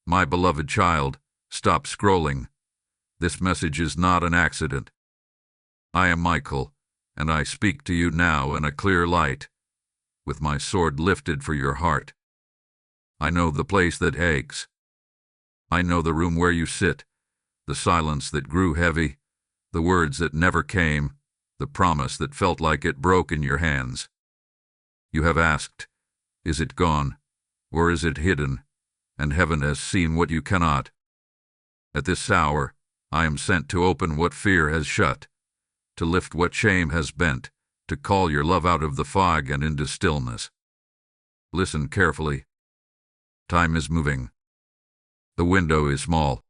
My beloved child, stop scrolling. This message is not an accident. I am Michael, and I speak to you now in a clear light, with my sword lifted for your heart. I know the place that aches. I know the room where you sit, the silence that grew heavy, the words that never came, the promise that felt like it broke in your hands. You have asked, is it gone, or is it hidden? And heaven has seen what you cannot. At this hour, I am sent to open what fear has shut, to lift what shame has bent, to call your love out of the fog and into stillness. Listen carefully. Time is moving. The window is small.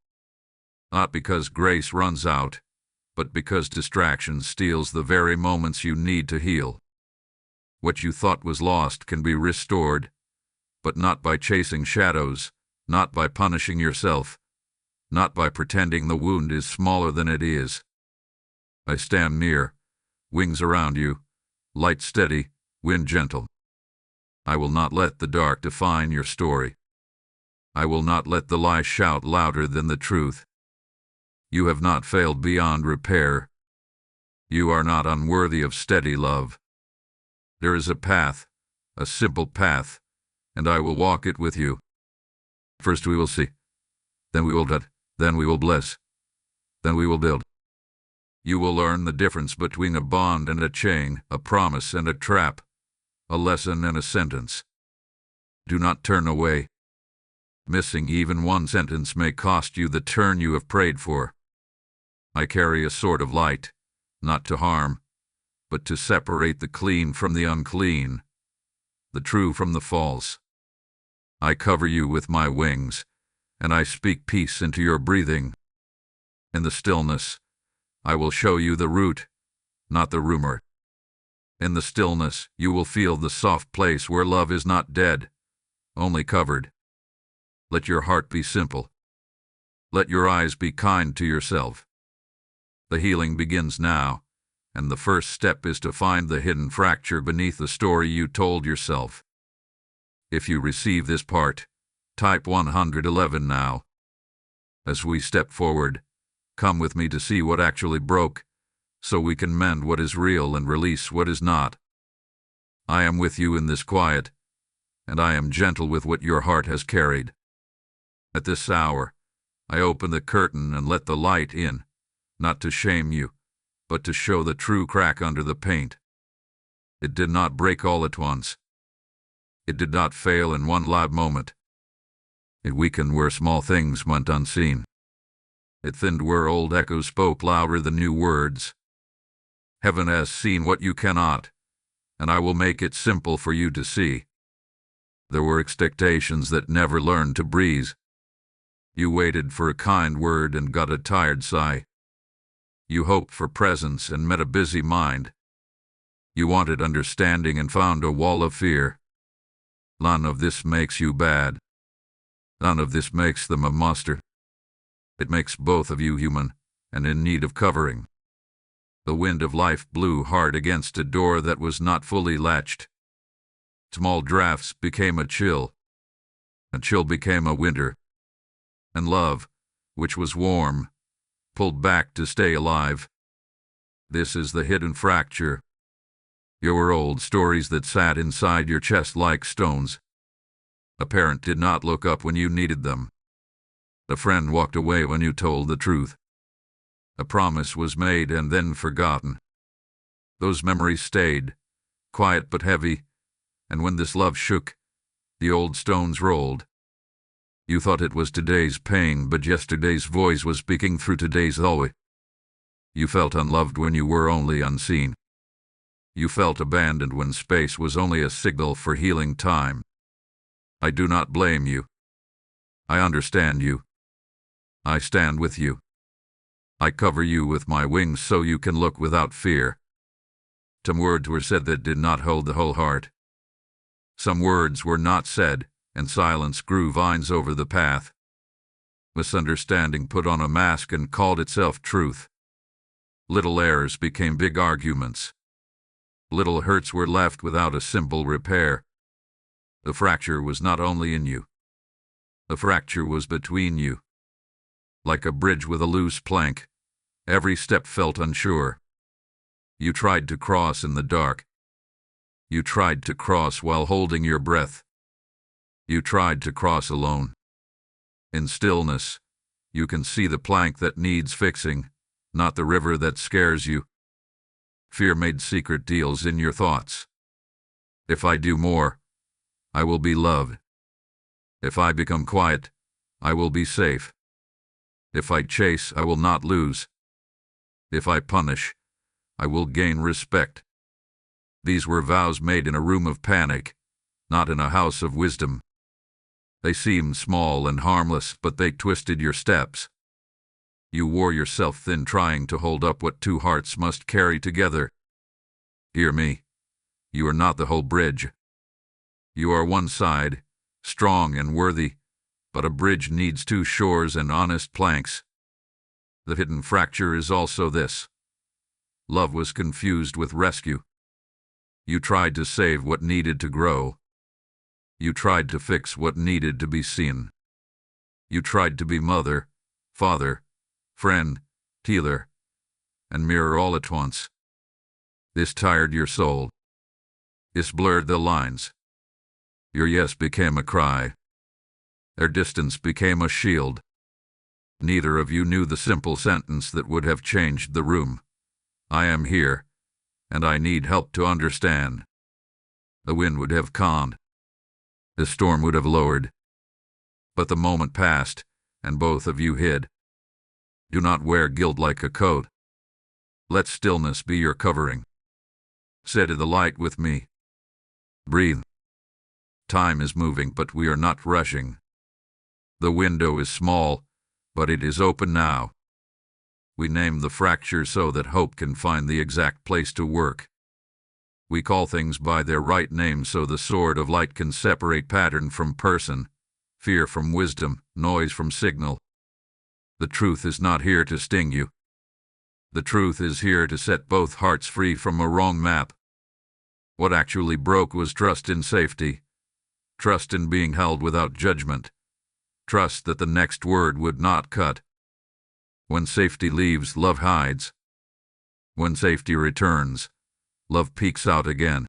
Not because grace runs out, but because distraction steals the very moments you need to heal. What you thought was lost can be restored, but not by chasing shadows, not by punishing yourself, not by pretending the wound is smaller than it is. I stand near, wings around you, light steady, wind gentle. I will not let the dark define your story. I will not let the lie shout louder than the truth. You have not failed beyond repair. You are not unworthy of steady love. There is a path, a simple path, and I will walk it with you. First we will see, then we will cut, then we will bless, then we will build. You will learn the difference between a bond and a chain, a promise and a trap, a lesson and a sentence. Do not turn away. Missing even one sentence may cost you the turn you have prayed for. I carry a sword of light, not to harm, but to separate the clean from the unclean, the true from the false. I cover you with my wings, and I speak peace into your breathing. In the stillness, I will show you the root, not the rumor. In the stillness, you will feel the soft place where love is not dead, only covered. Let your heart be simple. Let your eyes be kind to yourself. The healing begins now, and the first step is to find the hidden fracture beneath the story you told yourself. If you receive this part, type 111 now. As we step forward, come with me to see what actually broke, so we can mend what is real and release what is not. I am with you in this quiet, and I am gentle with what your heart has carried. At this hour, I open the curtain and let the light in, not to shame you, but to show the true crack under the paint. It did not break all at once. It did not fail in one loud moment. It weakened where small things went unseen. It thinned where old echoes spoke louder than new words. Heaven has seen what you cannot, and I will make it simple for you to see. There were expectations that never learned to breathe. You waited for a kind word and got a tired sigh. You hoped for presence and met a busy mind. You wanted understanding and found a wall of fear. None of this makes you bad. None of this makes them a monster. It makes both of you human and in need of covering. The wind of life blew hard against a door that was not fully latched. Small drafts became a chill became a winter. And love, which was warm, pulled back to stay alive. This is the hidden fracture. Your old stories that sat inside your chest like stones. A parent did not look up when you needed them. A friend walked away when you told the truth. A promise was made and then forgotten. Those memories stayed, quiet but heavy, and when this love shook, the old stones rolled. You thought it was today's pain, but yesterday's voice was speaking through today's always. You felt unloved when you were only unseen. You felt abandoned when space was only a signal for healing time. I do not blame you. I understand you. I stand with you. I cover you with my wings so you can look without fear. Some words were said that did not hold the whole heart. Some words were not said, and silence grew vines over the path. Misunderstanding put on a mask and called itself truth. Little errors became big arguments. Little hurts were left without a simple repair. The fracture was not only in you. The fracture was between you. Like a bridge with a loose plank, every step felt unsure. You tried to cross in the dark. You tried to cross while holding your breath. You tried to cross alone. In stillness, you can see the plank that needs fixing, not the river that scares you. Fear made secret deals in your thoughts. If I do more, I will be loved. If I become quiet, I will be safe. If I chase, I will not lose. If I punish, I will gain respect. These were vows made in a room of panic, not in a house of wisdom. They seemed small and harmless, but they twisted your steps. You wore yourself thin trying to hold up what two hearts must carry together. Hear me. You are not the whole bridge. You are one side, strong and worthy, but a bridge needs two shores and honest planks. The hidden fracture is also this. Love was confused with rescue. You tried to save what needed to grow. You tried to fix what needed to be seen. You tried to be mother, father, friend, healer, and mirror all at once. This tired your soul. This blurred the lines. Your yes became a cry. Their distance became a shield. Neither of you knew the simple sentence that would have changed the room. I am here, and I need help to understand. The wind would have calmed. The storm would have lowered. But the moment passed, and both of you hid. Do not wear guilt like a coat. Let stillness be your covering. Sit in the light with me. Breathe. Time is moving, but we are not rushing. The window is small, but it is open now. We name the fracture so that hope can find the exact place to work. We call things by their right name so the sword of light can separate pattern from person, fear from wisdom, noise from signal. The truth is not here to sting you. The truth is here to set both hearts free from a wrong map. What actually broke was trust in safety, trust in being held without judgment, trust that the next word would not cut. When safety leaves, love hides. When safety returns, love peeks out again.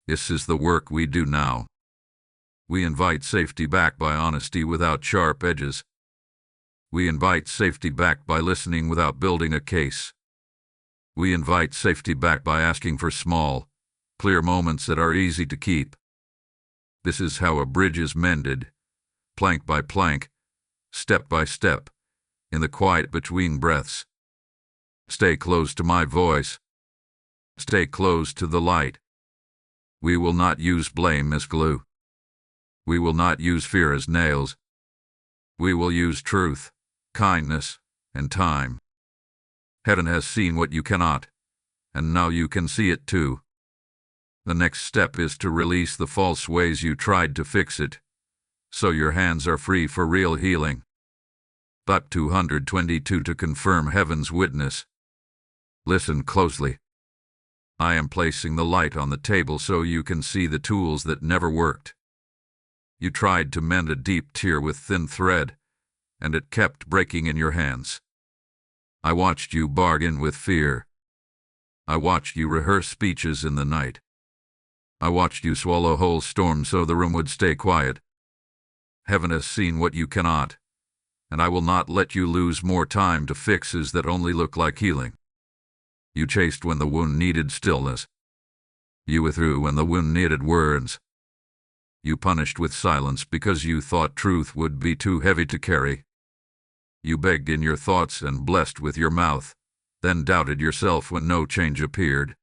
This is the work we do now. We invite safety back by honesty without sharp edges. We invite safety back by listening without building a case. We invite safety back by asking for small, clear moments that are easy to keep. This is how a bridge is mended, plank by plank, step by step, in the quiet between breaths. Stay close to my voice. Stay close to the light. We will not use blame as glue. We will not use fear as nails. We will use truth, kindness, and time. Heaven has seen what you cannot, and now you can see it too. The next step is to release the false ways you tried to fix it, so your hands are free for real healing. But 222 to confirm heaven's witness. Listen closely. I am placing the light on the table so you can see the tools that never worked. You tried to mend a deep tear with thin thread, and it kept breaking in your hands. I watched you bargain with fear. I watched you rehearse speeches in the night. I watched you swallow whole storms so the room would stay quiet. Heaven has seen what you cannot, and I will not let you lose more time to fixes that only look like healing. You chased when the wound needed stillness. You withdrew when the wound needed words. You punished with silence because you thought truth would be too heavy to carry. You begged in your thoughts and blessed with your mouth, then doubted yourself when no change appeared.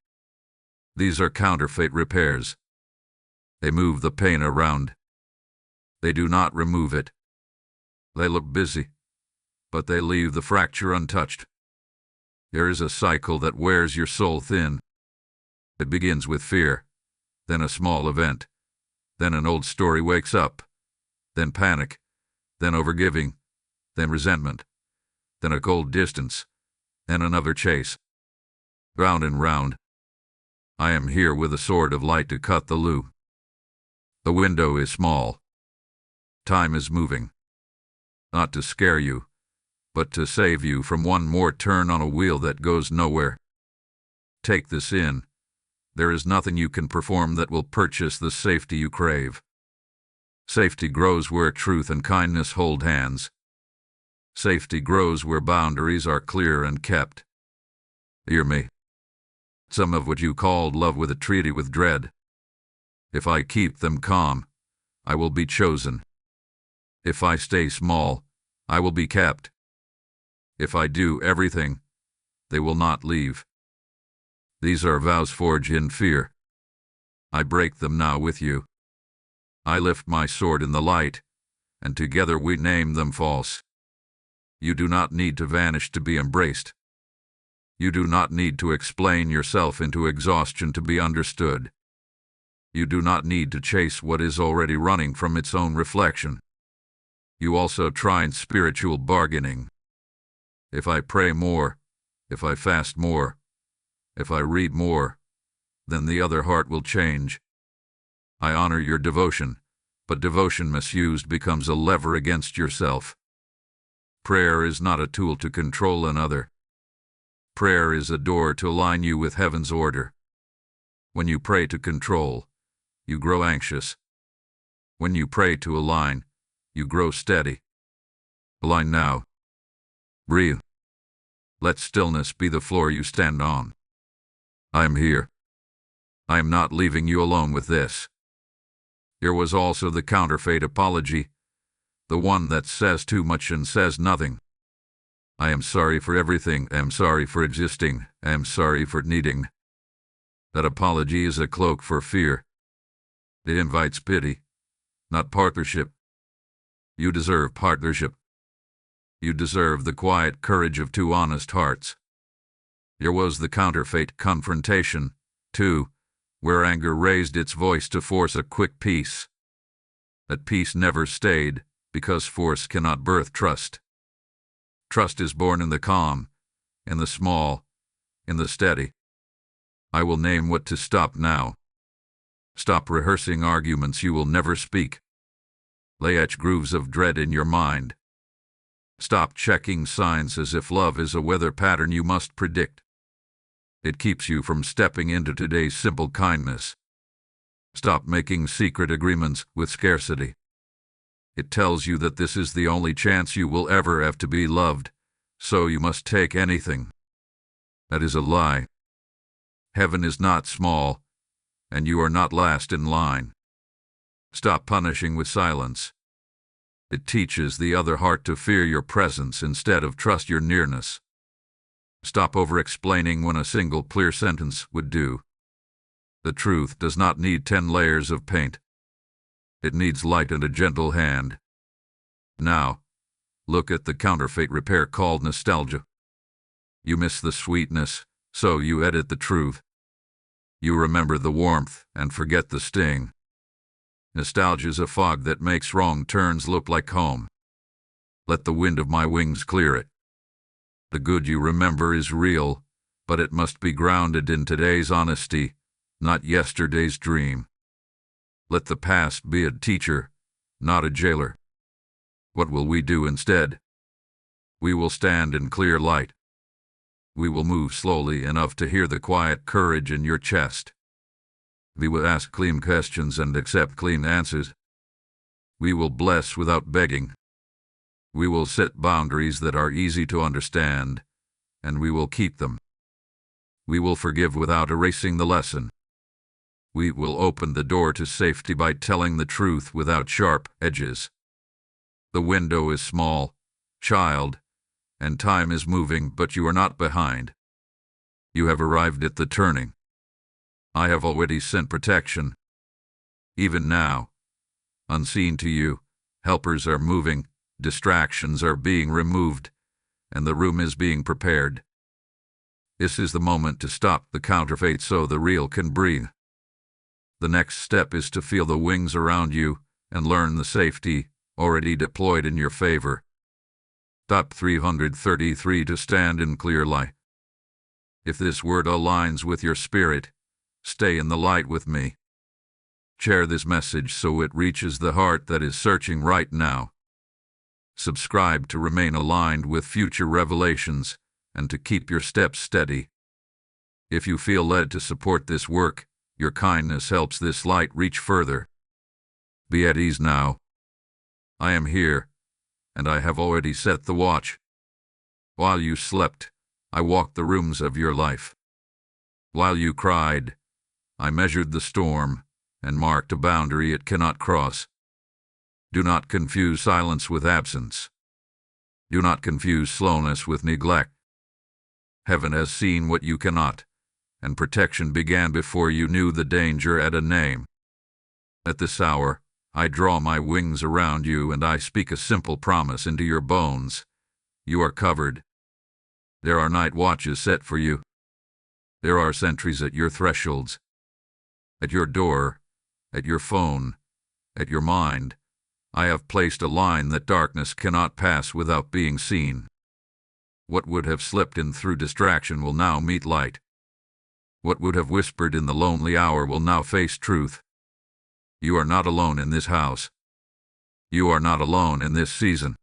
These are counterfeit repairs. They move the pain around. They do not remove it. They look busy, but they leave the fracture untouched. There is a cycle that wears your soul thin. It begins with fear, then a small event, then an old story wakes up, then panic, then overgiving, then resentment, then a cold distance, then another chase. Round and round. I am here with a sword of light to cut the loop. The window is small. Time is moving. Not to scare you, but to save you from one more turn on a wheel that goes nowhere. Take this in. There is nothing you can perform that will purchase the safety you crave. Safety grows where truth and kindness hold hands. Safety grows where boundaries are clear and kept. Hear me. Some of what you called love with a treaty with dread. If I keep them calm, I will be chosen. If I stay small, I will be kept. If I do everything, they will not leave. These are vows forged in fear. I break them now with you. I lift my sword in the light, and together we name them false. You do not need to vanish to be embraced. You do not need to explain yourself into exhaustion to be understood. You do not need to chase what is already running from its own reflection. You also tried spiritual bargaining. If I pray more, if I fast more, if I read more, then the other heart will change. I honor your devotion, but devotion misused becomes a lever against yourself. Prayer is not a tool to control another. Prayer is a door to align you with heaven's order. When you pray to control, you grow anxious. When you pray to align, you grow steady. Align now. Breathe. Let stillness be the floor you stand on. I am here. I am not leaving you alone with this. Here was also the counterfeit apology, the one that says too much and says nothing. I am sorry for everything. I am sorry for existing. I am sorry for needing. That apology is a cloak for fear. It invites pity, not partnership. You deserve partnership. You deserve the quiet courage of two honest hearts. There was the counterfeit confrontation, too, where anger raised its voice to force a quick peace. That peace never stayed, because force cannot birth trust. Trust is born in the calm, in the small, in the steady. I will name what to stop now. Stop rehearsing arguments you will never speak. Lay etch grooves of dread in your mind. Stop checking signs as if love is a weather pattern you must predict. It keeps you from stepping into today's simple kindness. Stop making secret agreements with scarcity. It tells you that this is the only chance you will ever have to be loved, so you must take anything. That is a lie. Heaven is not small, and you are not last in line. Stop punishing with silence. It teaches the other heart to fear your presence instead of trust your nearness. Stop over-explaining when a single clear sentence would do. The truth does not need 10 layers of paint. It needs light and a gentle hand. Now, look at the counterfeit repair called nostalgia. You miss the sweetness, so you edit the truth. You remember the warmth and forget the sting. Nostalgia's a fog that makes wrong turns look like home. Let the wind of my wings clear it. The good you remember is real, but it must be grounded in today's honesty, not yesterday's dream. Let the past be a teacher, not a jailer. What will we do instead? We will stand in clear light. We will move slowly enough to hear the quiet courage in your chest. We will ask clean questions and accept clean answers. We will bless without begging. We will set boundaries that are easy to understand, and we will keep them. We will forgive without erasing the lesson. We will open the door to safety by telling the truth without sharp edges. The window is small, child, and time is moving, but you are not behind. You have arrived at the turning. I have already sent protection. Even now, unseen to you, helpers are moving, distractions are being removed, and the room is being prepared. This is the moment to stop the counterfeit so the real can breathe. The next step is to feel the wings around you and learn the safety already deployed in your favor. Stop 333 to stand in clear light. If this word aligns with your spirit, stay in the light with me. Share this message so it reaches the heart that is searching right now. Subscribe to remain aligned with future revelations and to keep your steps steady. If you feel led to support this work, your kindness helps this light reach further. Be at ease now. I am here, and I have already set the watch. While you slept, I walked the rooms of your life. While you cried, I measured the storm and marked a boundary it cannot cross. Do not confuse silence with absence. Do not confuse slowness with neglect. Heaven has seen what you cannot, and protection began before you knew the danger at a name. At this hour, I draw my wings around you and I speak a simple promise into your bones. You are covered. There are night watches set for you. There are sentries at your thresholds, at your door, at your phone, at your mind. I have placed a line that darkness cannot pass without being seen. What would have slipped in through distraction will now meet light. What would have whispered in the lonely hour will now face truth. You are not alone in this house. You are not alone in this season.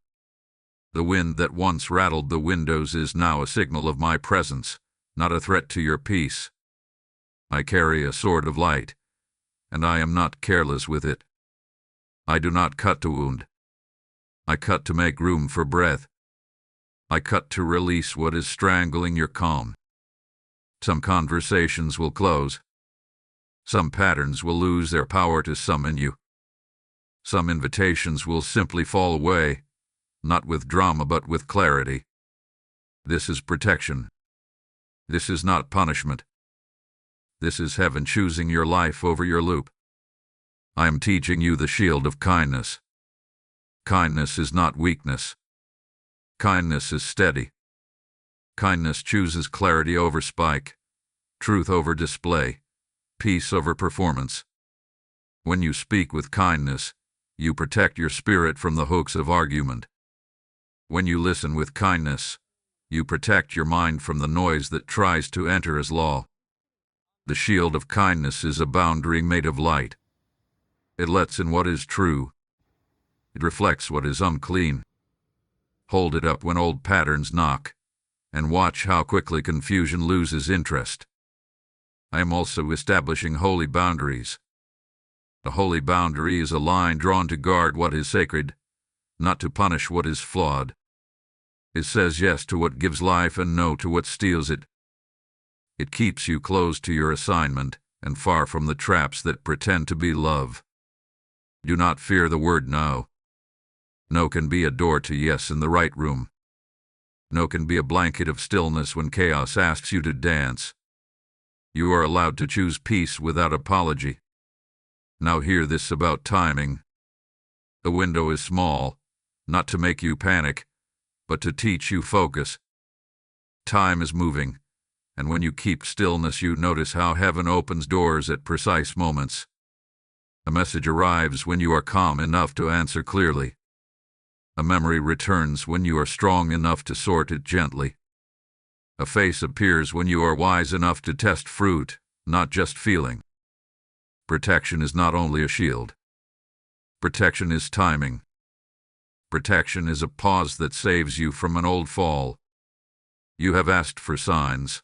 The wind that once rattled the windows is now a signal of my presence, not a threat to your peace. I carry a sword of light, and I am not careless with it. I do not cut to wound. I cut to make room for breath. I cut to release what is strangling your calm. Some conversations will close. Some patterns will lose their power to summon you. Some invitations will simply fall away, not with drama but with clarity. This is protection. This is not punishment. This is heaven choosing your life over your loop. I am teaching you the shield of kindness. Kindness is not weakness. Kindness is steady. Kindness chooses clarity over spike, truth over display, peace over performance. When you speak with kindness, you protect your spirit from the hooks of argument. When you listen with kindness, you protect your mind from the noise that tries to enter as law. The shield of kindness is a boundary made of light. It lets in what is true. It reflects what is unclean. Hold it up when old patterns knock, and watch how quickly confusion loses interest. I am also establishing holy boundaries. A holy boundary is a line drawn to guard what is sacred, not to punish what is flawed. It says yes to what gives life and no to what steals it. It keeps you close to your assignment and far from the traps that pretend to be love. Do not fear the word no. No can be a door to yes in the right room. No can be a blanket of stillness when chaos asks you to dance. You are allowed to choose peace without apology. Now hear this about timing. The window is small, not to make you panic, but to teach you focus. Time is moving, and when you keep stillness you notice how heaven opens doors at precise moments. A message arrives when you are calm enough to answer clearly. A memory returns when you are strong enough to sort it gently. A face appears when you are wise enough to test fruit, not just feeling. Protection is not only a shield. Protection is timing. Protection is a pause that saves you from an old fall. You have asked for signs.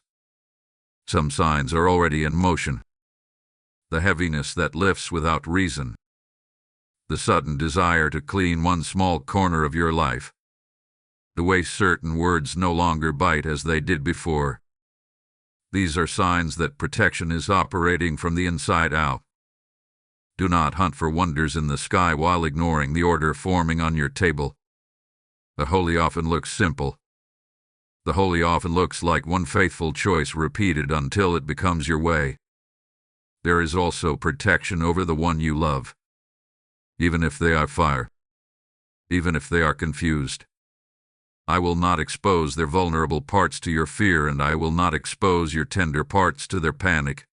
Some signs are already in motion. The heaviness that lifts without reason. The sudden desire to clean one small corner of your life. The way certain words no longer bite as they did before. These are signs that protection is operating from the inside out. Do not hunt for wonders in the sky while ignoring the order forming on your table. The holy often looks simple. The holy often looks like one faithful choice repeated until it becomes your way. There is also protection over the one you love. Even if they are fire. Even if they are confused. I will not expose their vulnerable parts to your fear, and I will not expose your tender parts to their panic.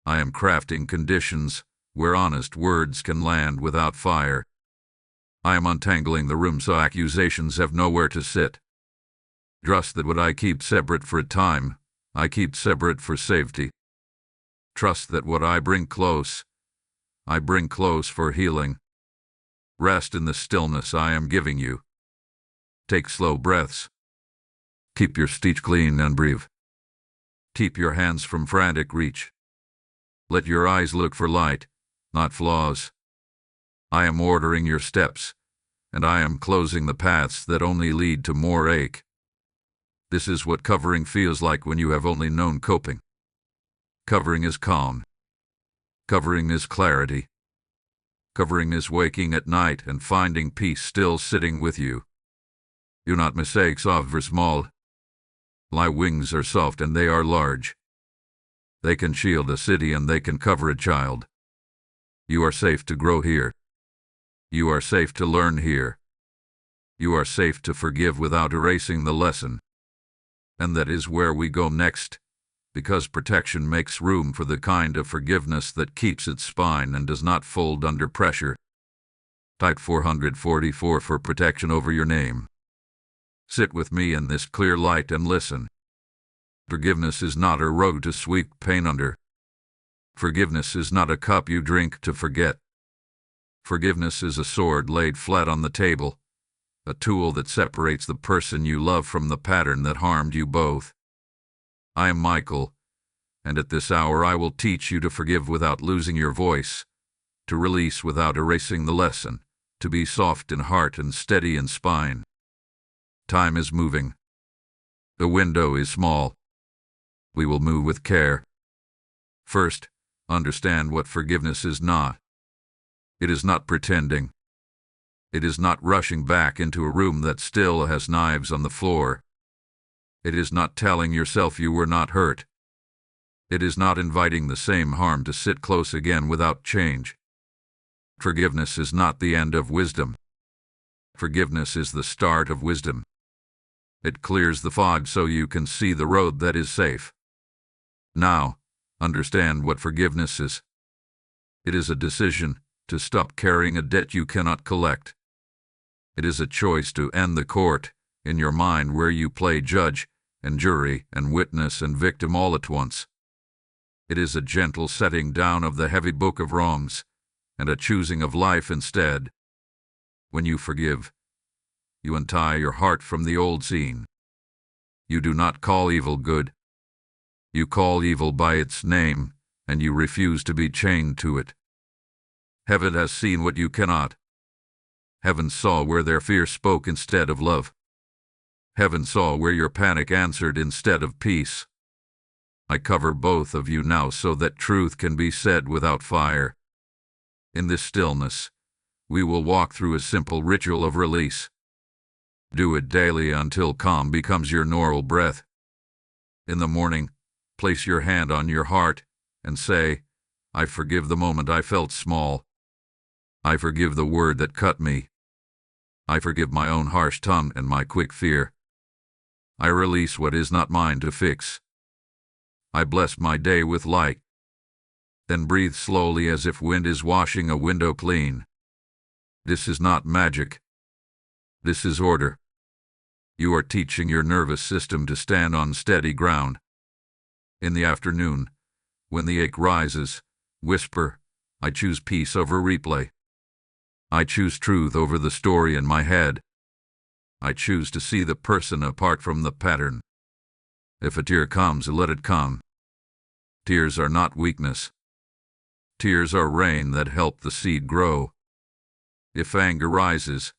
I am crafting conditions where honest words can land without fire. I am untangling the room so accusations have nowhere to sit. Trust that what I keep separate for a time, I keep separate for safety. Trust that what I bring close, I bring close for healing. Rest in the stillness I am giving you. Take slow breaths. Keep your speech clean and breathe. Keep your hands from frantic reach. Let your eyes look for light, not flaws. I am ordering your steps, and I am closing the paths that only lead to more ache. This is what covering feels like when you have only known coping. Covering is calm. Covering is clarity. Covering is waking at night and finding peace still sitting with you. Do not mistakes are small. My wings are soft and they are large. They can shield a city and they can cover a child. You are safe to grow here. You are safe to learn here. You are safe to forgive without erasing the lesson. And that is where we go next, because protection makes room for the kind of forgiveness that keeps its spine and does not fold under pressure. Type 444 for protection over your name. Sit with me in this clear light and listen. Forgiveness is not a rug to sweep pain under. Forgiveness is not a cup you drink to forget. Forgiveness is a sword laid flat on the table, a tool that separates the person you love from the pattern that harmed you both. I am Michael, and at this hour I will teach you to forgive without losing your voice, to release without erasing the lesson, to be soft in heart and steady in spine. Time is moving. The window is small. We will move with care. First, understand what forgiveness is not. It is not pretending. It is not rushing back into a room that still has knives on the floor. It is not telling yourself you were not hurt. It is not inviting the same harm to sit close again without change. Forgiveness is not the end of wisdom. Forgiveness is the start of wisdom. It clears the fog so you can see the road that is safe. Now, understand what forgiveness is. It is a decision to stop carrying a debt you cannot collect. It is a choice to end the court in your mind where you play judge and jury and witness and victim all at once. It is a gentle setting down of the heavy book of wrongs and a choosing of life instead. When you forgive, you untie your heart from the old scene. You do not call evil good. You call evil by its name, and you refuse to be chained to it. Heaven has seen what you cannot. Heaven saw where their fear spoke instead of love. Heaven saw where your panic answered instead of peace. I cover both of you now so that truth can be said without fire. In this stillness, we will walk through a simple ritual of release. Do it daily until calm becomes your normal breath. In the morning, place your hand on your heart and say, I forgive the moment I felt small. I forgive the word that cut me. I forgive my own harsh tongue and my quick fear. I release what is not mine to fix. I bless my day with light. Then breathe slowly as if wind is washing a window clean. This is not magic. This is order. You are teaching your nervous system to stand on steady ground. In the afternoon, when the ache rises, whisper, I choose peace over replay. I choose truth over the story in my head. I choose to see the person apart from the pattern. If a tear comes, let it come. Tears are not weakness. Tears are rain that help the seed grow. If anger rises,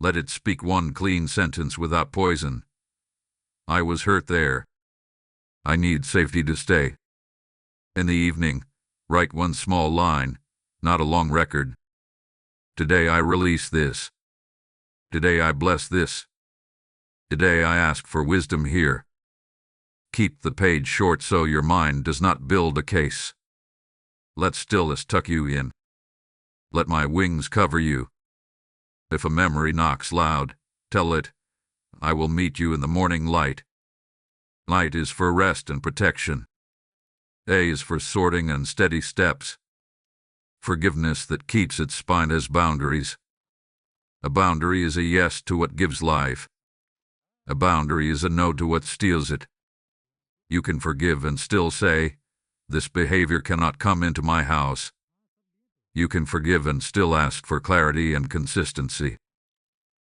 let it speak one clean sentence without poison. I was hurt there. I need safety to stay. In the evening, write one small line, not a long record. Today I release this. Today I bless this. Today I ask for wisdom here. Keep the page short so your mind does not build a case. Let stillness tuck you in. Let my wings cover you. If a memory knocks loud, tell it, I will meet you in the morning light. Light is for rest and protection. A is for sorting and steady steps. Forgiveness that keeps its spine has boundaries. A boundary is a yes to what gives life. A boundary is a no to what steals it. You can forgive and still say, this behavior cannot come into my house. You can forgive and still ask for clarity and consistency.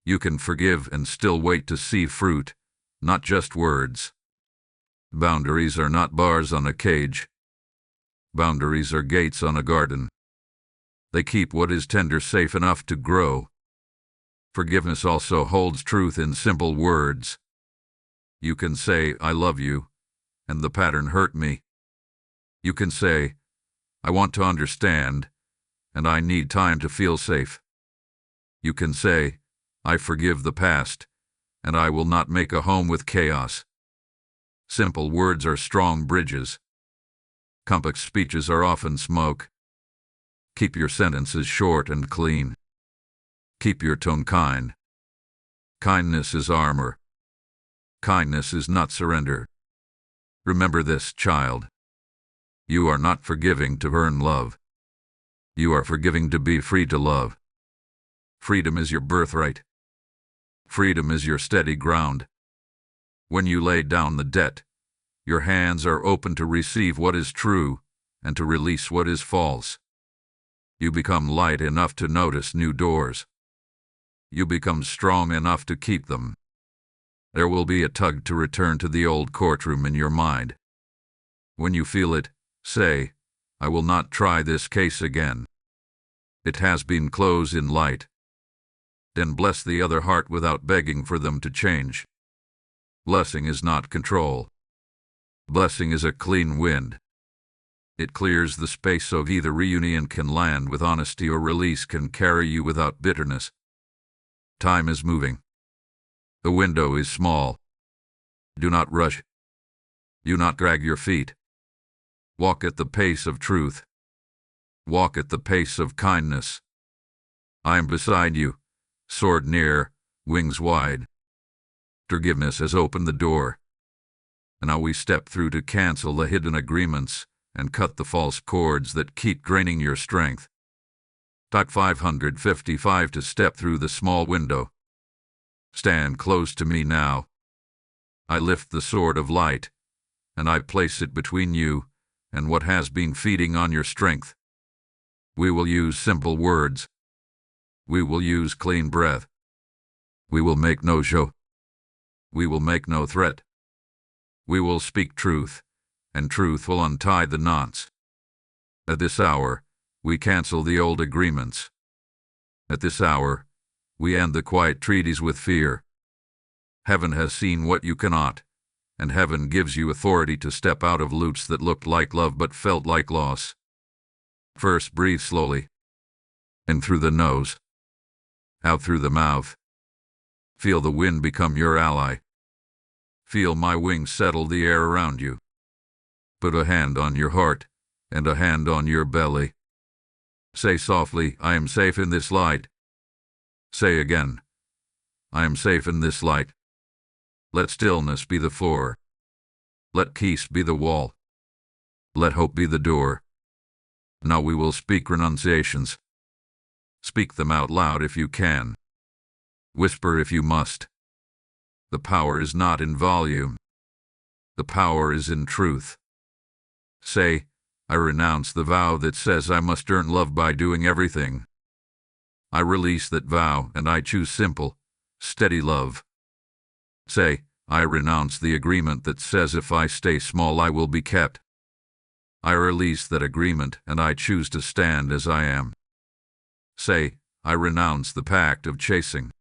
You can forgive and still wait to see fruit, not just words. Boundaries are not bars on a cage. Boundaries are gates on a garden. They keep what is tender safe enough to grow. Forgiveness also holds truth in simple words. You can say, "I love you," and the pattern hurt me. You can say, "I want to understand," and I need time to feel safe. You can say, "I forgive the past, and I will not make a home with chaos." Simple words are strong bridges. Complex speeches are often smoke. Keep your sentences short and clean. Keep your tone kind. Kindness is armor. Kindness is not surrender. Remember this, child. You are not forgiving to earn love. You are forgiving to be free to love. Freedom is your birthright. Freedom is your steady ground. When you lay down the debt, your hands are open to receive what is true and to release what is false. You become light enough to notice new doors. You become strong enough to keep them. There will be a tug to return to the old courtroom in your mind. When you feel it, say, "I will not try this case again. It has been closed in light." Then bless the other heart without begging for them to change. Blessing is not control. Blessing is a clean wind. It clears the space so either reunion can land with honesty or release can carry you without bitterness. Time is moving. The window is small. Do not rush. Do not drag your feet. Walk at the pace of truth. Walk at the pace of kindness. I am beside you, sword near, wings wide. Forgiveness has opened the door. And now we step through to cancel the hidden agreements and cut the false cords that keep draining your strength. Talk 555 to step through the small window. Stand close to me now. I lift the sword of light, and I place it between you and what has been feeding on your strength. We will use simple words. We will use clean breath. We will make no show. We will make no threat. We will speak truth, and truth will untie the knots. At this hour, we cancel the old agreements. At this hour, we end the quiet treaties with fear. Heaven has seen what you cannot, and heaven gives you authority to step out of loops that looked like love but felt like loss. First, breathe slowly. In through the nose. Out through the mouth. Feel the wind become your ally. Feel my wings settle the air around you. Put a hand on your heart, and a hand on your belly. Say softly, "I am safe in this light." Say again, "I am safe in this light." Let stillness be the floor. Let peace be the wall. Let hope be the door. Now we will speak renunciations. Speak them out loud if you can. Whisper if you must. The power is not in volume. The power is in truth. Say, "I renounce the vow that says I must earn love by doing everything." I release that vow and I choose simple, steady love. Say, "I renounce the agreement that says if I stay small I will be kept." I release that agreement and I choose to stand as I am. Say, "I renounce the pact of chasing.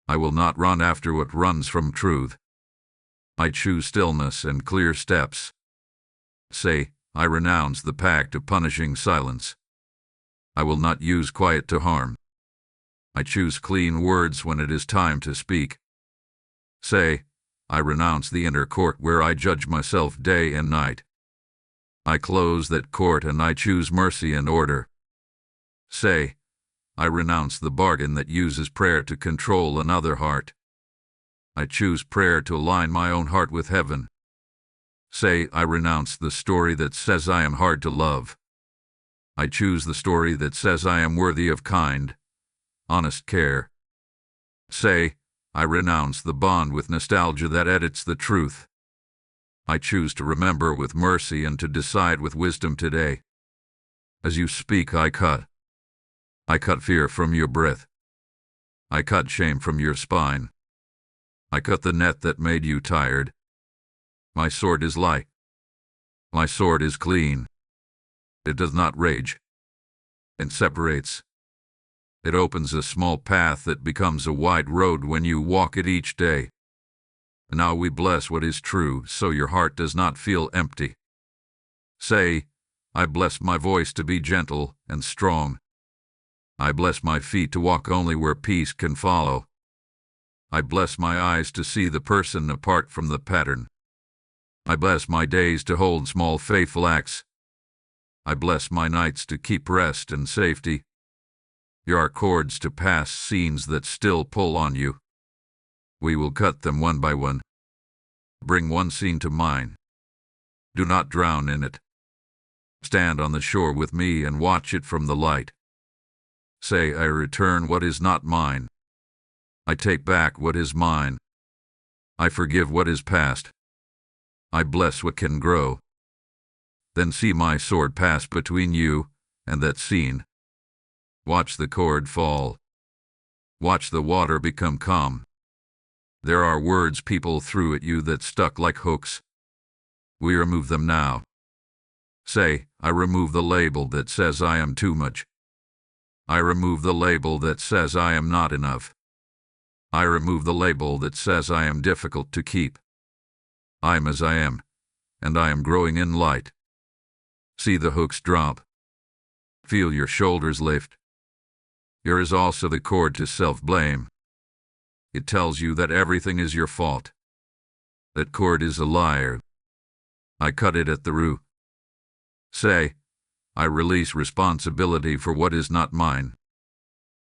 I will not run after what runs from truth. I choose stillness and clear steps." Say, "I renounce the pact of punishing silence. I will not use quiet to harm. I choose clean words when it is time to speak." Say, "I renounce the inner court where I judge myself day and night. I close that court and I choose mercy and order." Say, "I renounce the bargain that uses prayer to control another heart. I choose prayer to align my own heart with heaven." Say, "I renounce the story that says I am hard to love. I choose the story that says I am worthy of kind, honest care." Say, "I renounce the bond with nostalgia that edits the truth. I choose to remember with mercy and to decide with wisdom today." As you speak, I cut. I cut fear from your breath. I cut shame from your spine. I cut the net that made you tired. My sword is light. My sword is clean. It does not rage. It separates. It opens a small path that becomes a wide road when you walk it each day. Now we bless what is true, so your heart does not feel empty. Say, I bless my voice to be gentle and strong. I bless my feet to walk only where peace can follow. I bless my eyes to see the person apart from the pattern. I bless my days to hold small faithful acts. I bless my nights to keep rest and safety. There are cords to pass scenes that still pull on you. We will cut them one by one. Bring one scene to mind. Do not drown in it. Stand on the shore with me and watch it from the light. Say, I return what is not mine. I take back what is mine. I forgive what is past. I bless what can grow. Then see my sword pass between you and that scene. Watch the cord fall. Watch the water become calm. There are words people threw at you that stuck like hooks. We remove them now. Say, I remove the label that says I am too much. I remove the label that says I am not enough. I remove the label that says I am difficult to keep. I am as I am, and I am growing in light. See the hooks drop. Feel your shoulders lift. Here is also the cord to self-blame. It tells you that everything is your fault. That cord is a liar. I cut it at the root. Say, I release responsibility for what is not mine.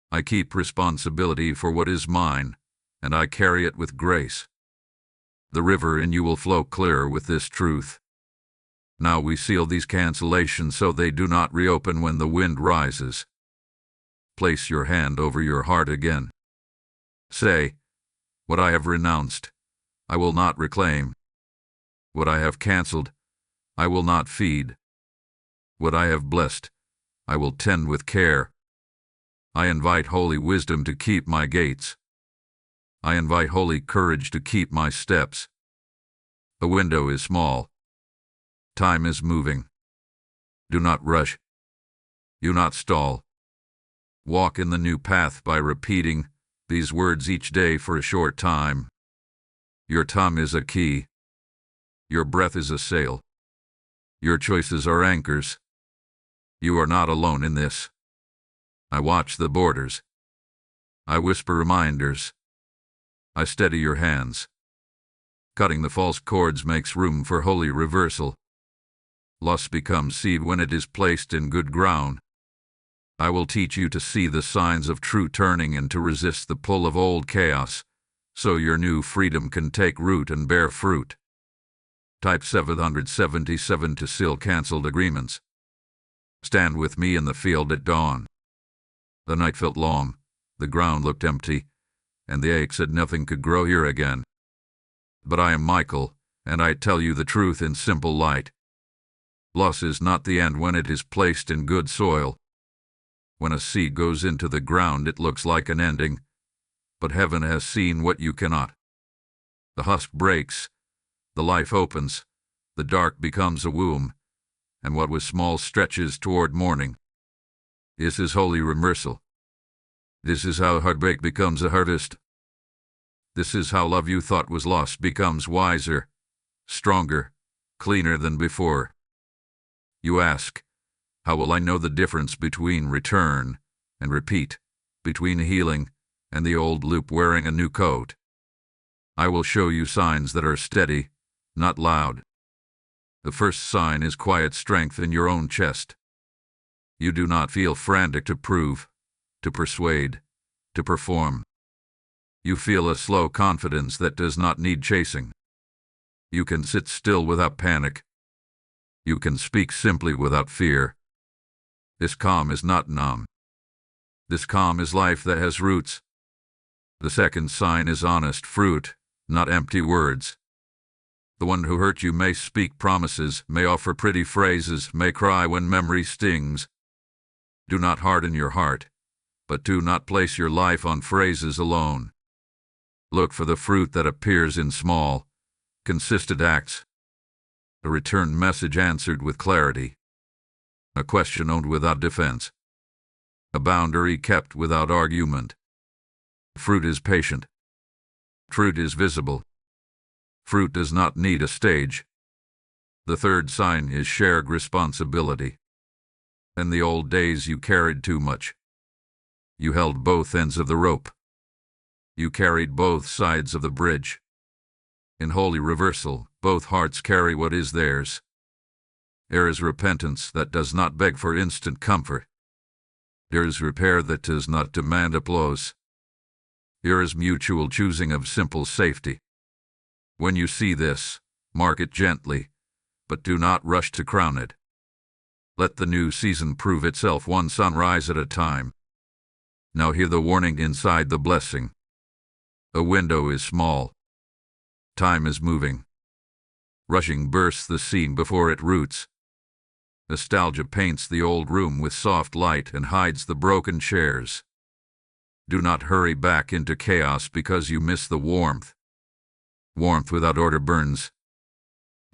I keep responsibility for what is mine, and I carry it with grace. The river in you will flow clear with this truth. Now we seal these cancellations so they do not reopen when the wind rises. Place your hand over your heart again. Say, what I have renounced, I will not reclaim. What I have canceled, I will not feed. What I have blessed, I will tend with care. I invite holy wisdom to keep my gates. I invite holy courage to keep my steps. The window is small. Time is moving. Do not rush. Do not stall. Walk in the new path by repeating these words each day for a short time. Your tongue is a key. Your breath is a sail. Your choices are anchors. You are not alone in this. I watch the borders. I whisper reminders. I steady your hands. Cutting the false cords makes room for holy reversal. Loss becomes seed when it is placed in good ground. I will teach you to see the signs of true turning and to resist the pull of old chaos, so your new freedom can take root and bear fruit. Type 777 to seal cancelled agreements. Stand with me in the field at dawn. The night felt long, the ground looked empty, and the ache said nothing could grow here again. But I am Michael, and I tell you the truth in simple light. Loss is not the end when it is placed in good soil. When a seed goes into the ground, it looks like an ending, but heaven has seen what you cannot. The husk breaks, the life opens, the dark becomes a womb, and what was small stretches toward morning. This is holy reversal. This is how heartbreak becomes a harvest. This is how love you thought was lost becomes wiser, stronger, cleaner than before. You ask, how will I know the difference between return and repeat, between healing and the old loop wearing a new coat? I will show you signs that are steady, not loud. The first sign is quiet strength in your own chest. You do not feel frantic to prove, to persuade, to perform. You feel a slow confidence that does not need chasing. You can sit still without panic. You can speak simply without fear. This calm is not numb. This calm is life that has roots. The second sign is honest fruit, not empty words. The one who hurt you may speak promises, may offer pretty phrases, may cry when memory stings, Do not harden your heart, but do not place your life on phrases alone. Look for the fruit that appears in small, consistent acts. A returned message answered with clarity. A question owned without defense. A boundary kept without argument. Fruit is patient. Fruit is visible. Fruit does not need a stage. The third sign is shared responsibility. In the old days you carried too much. You held both ends of the rope. You carried both sides of the bridge. In holy reversal, both hearts carry what is theirs. There is repentance that does not beg for instant comfort. There is repair that does not demand applause. There is mutual choosing of simple safety. When you see this, mark it gently, but do not rush to crown it. Let the new season prove itself one sunrise at a time. Now hear the warning inside the blessing. A window is small. Time is moving. Rushing bursts the scene before it roots. Nostalgia paints the old room with soft light and hides the broken chairs. Do not hurry back into chaos because you miss the warmth. Warmth without order burns.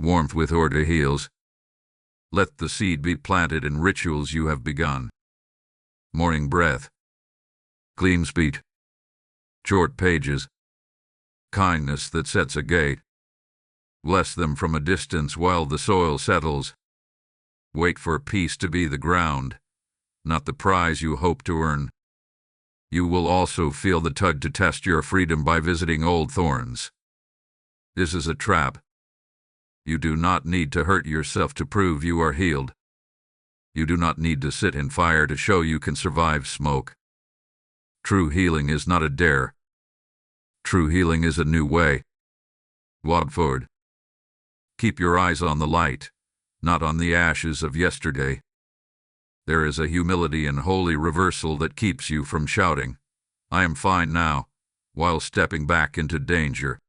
Warmth with order heals. Let the seed be planted in rituals you have begun. Morning breath. Clean speech. Short pages. Kindness that sets a gate. Bless them from a distance while the soil settles. Wait for peace to be the ground, not the prize you hope to earn. You will also feel the tug to test your freedom by visiting old thorns. This is a trap. You do not need to hurt yourself to prove you are healed. You do not need to sit in fire to show you can survive smoke. True healing is not a dare. True healing is a new way. Walk forward. Keep your eyes on the light, not on the ashes of yesterday. There is a humility and holy reversal that keeps you from shouting, "I am fine now," while stepping back into danger.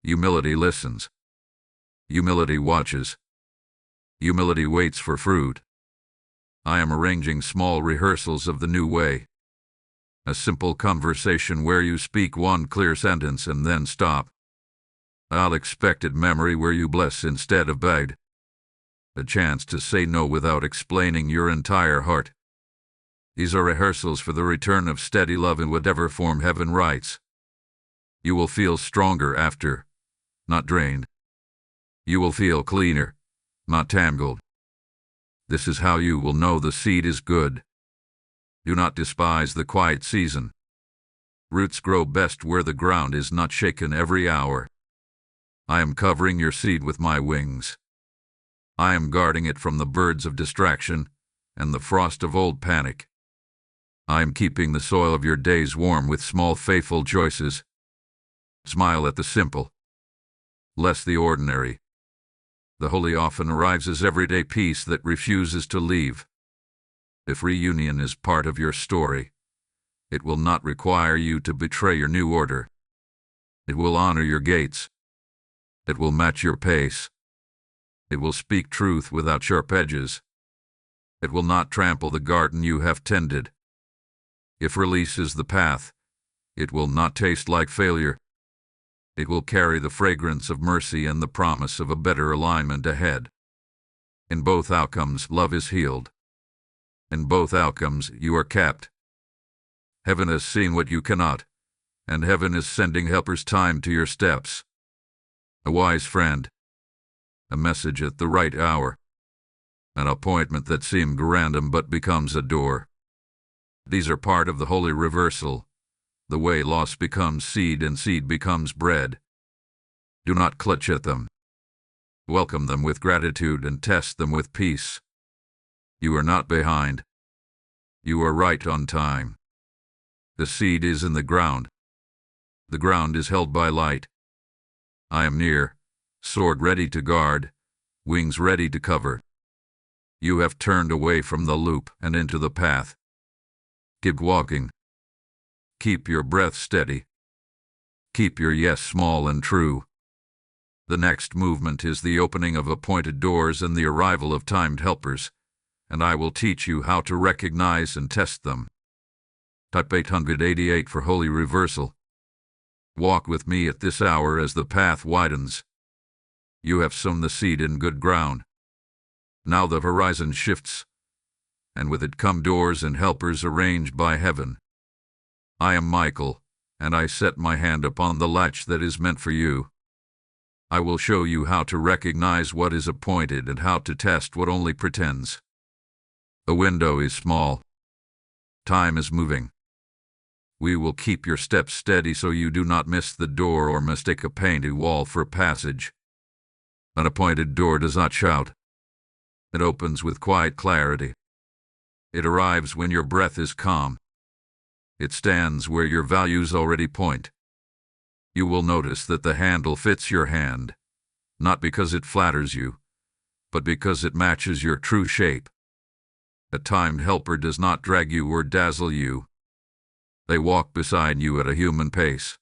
Humility listens. Humility watches. Humility waits for fruit. I am arranging small rehearsals of the new way. A simple conversation where you speak one clear sentence and then stop. An expected memory where you bless instead of beg. A chance to say no without explaining your entire heart. These are rehearsals for the return of steady love in whatever form heaven writes. You will feel stronger after, not drained. You will feel cleaner, not tangled. This is how you will know the seed is good. Do not despise the quiet season. Roots grow best where the ground is not shaken every hour. I am covering your seed with my wings. I am guarding it from the birds of distraction and the frost of old panic. I am keeping the soil of your days warm with small faithful choices. Smile at the simple. Bless the ordinary. The holy often arrives as everyday peace that refuses to leave. If reunion is part of your story, it will not require you to betray your new order. It will honor your gates. It will match your pace. It will speak truth without sharp edges. It will not trample the garden you have tended. If release is the path, it will not taste like failure. It will carry the fragrance of mercy and the promise of a better alignment ahead. In both outcomes, love is healed. In both outcomes, you are kept. Heaven has seen what you cannot, and heaven is sending helpers time to your steps. A wise friend. A message at the right hour. An appointment that seemed random but becomes a door. These are part of the holy reversal, the way loss becomes seed and seed becomes bread. Do not clutch at them. Welcome them with gratitude and test them with peace. You are not behind. You are right on time. The seed is in the ground. The ground is held by light. I am near, sword ready to guard, wings ready to cover. You have turned away from the loop and into the path. Keep walking. Keep your breath steady. Keep your yes small and true. The next movement is the opening of appointed doors and the arrival of timed helpers, and I will teach you how to recognize and test them. Type 888 for holy reversal. Walk with me at this hour as the path widens. You have sown the seed in good ground. Now the horizon shifts, and with it come doors and helpers arranged by heaven. I am Michael, and I set my hand upon the latch that is meant for you. I will show you how to recognize what is appointed and how to test what only pretends. The window is small. Time is moving. We will keep your steps steady so you do not miss the door or mistake a painted wall for passage. An appointed door does not shout. It opens with quiet clarity. It arrives when your breath is calm. It stands where your values already point. You will notice that the handle fits your hand, not because it flatters you, but because it matches your true shape. A timed helper does not drag you or dazzle you. They walk beside you at a human pace.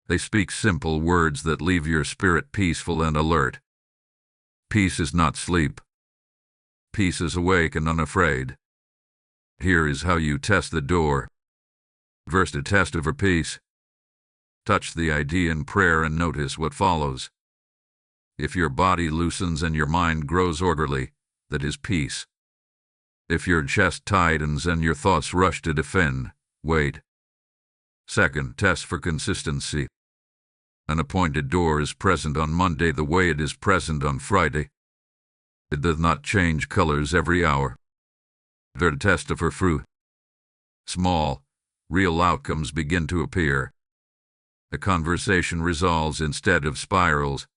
They speak simple words that leave your spirit peaceful and alert. Peace is not sleep. Peace is awake and unafraid. Here is how you test the door. First, a test of her peace. Touch the idea in prayer and notice what follows. If your body loosens and your mind grows orderly, that is peace. If your chest tightens and your thoughts rush to defend, wait. Second, test for consistency. An appointed door is present on Monday the way it is present on Friday. It does not change colors every hour. Third, test of her fruit. Small, real outcomes begin to appear. A conversation resolves instead of spirals.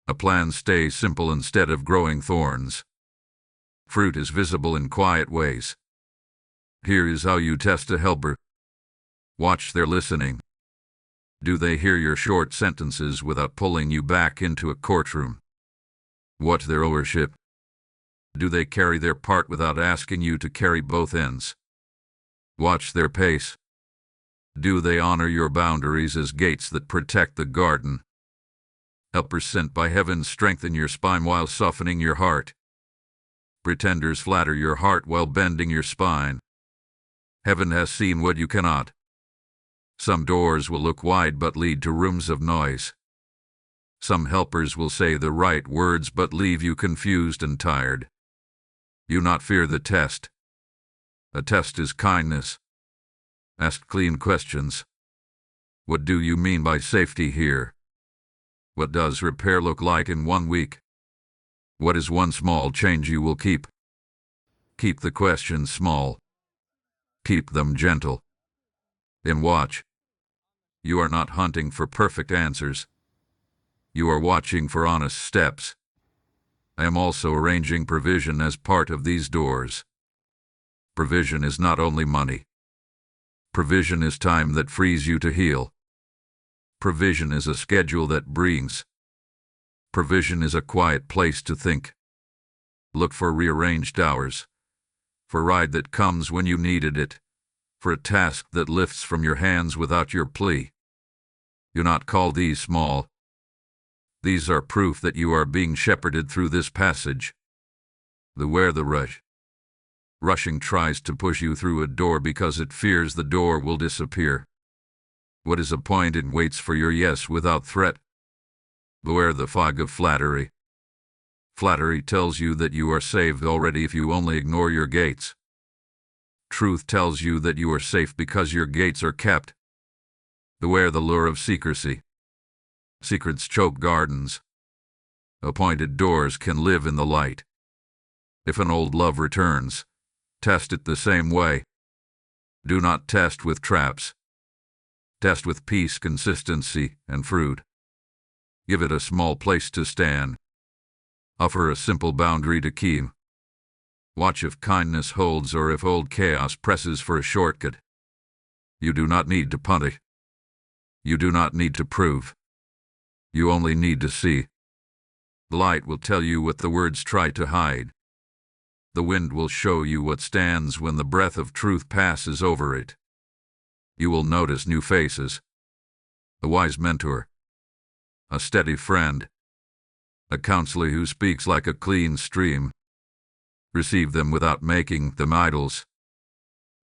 A plan stays simple instead of growing thorns. Fruit is visible in quiet ways. Here is how you test a helper. Watch their listening. Do they hear your short sentences without pulling you back into a courtroom? Watch their ownership. Do they carry their part without asking you to carry both ends? Watch their pace. Do they honor your boundaries as gates that protect the garden? Helpers sent by heaven strengthen your spine while softening your heart. Pretenders flatter your heart while bending your spine. Heaven has seen what you cannot. Some doors will look wide but lead to rooms of noise. Some helpers will say the right words but leave you confused and tired. You not fear the test. A test is kindness. Ask clean questions. What do you mean by safety here? What does repair look like in 1 week? What is one small change you will keep? Keep the questions small. Keep them gentle. Then watch. You are not hunting for perfect answers. You are watching for honest steps. I am also arranging provision as part of these doors. Provision is not only money. Provision is time that frees you to heal. Provision is a schedule that brings. Provision is a quiet place to think. Look for rearranged hours. For a ride that comes when you needed it. For a task that lifts from your hands without your plea. Do not call these small. These are proof that you are being shepherded through this passage. Beware the rush. Rushing tries to push you through a door because it fears the door will disappear. What is appointed waits for your yes without threat. Beware the fog of flattery. Flattery tells you that you are saved already if you only ignore your gates. Truth tells you that you are safe because your gates are kept. Beware the lure of secrecy. Secrets choke gardens. Appointed doors can live in the light. If an old love returns, test it the same way. Do not test with traps. Test with peace, consistency, and fruit. Give it a small place to stand. Offer a simple boundary to keep. Watch if kindness holds or if old chaos presses for a shortcut. You do not need to punish. You do not need to prove. You only need to see. The light will tell you what the words try to hide. The wind will show you what stands when the breath of truth passes over it. You will notice new faces. A wise mentor. A steady friend. A counselor who speaks like a clean stream. Receive them without making them idols.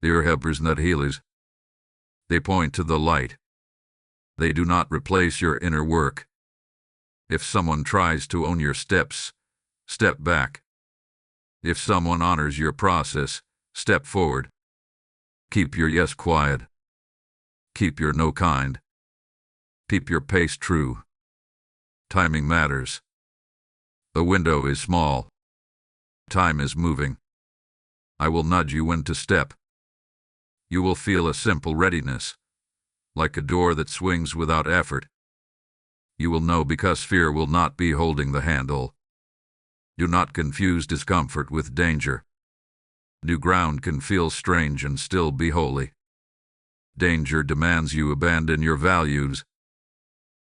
They are helpers, not healers. They point to the light. They do not replace your inner work. If someone tries to own your steps, step back. If someone honors your process, step forward. Keep your yes quiet. Keep your no kind. Keep your pace true. Timing matters. The window is small. Time is moving. I will nudge you when to step. You will feel a simple readiness, like a door that swings without effort. You will know because fear will not be holding the handle. Do not confuse discomfort with danger. New ground can feel strange and still be holy. Danger demands you abandon your values.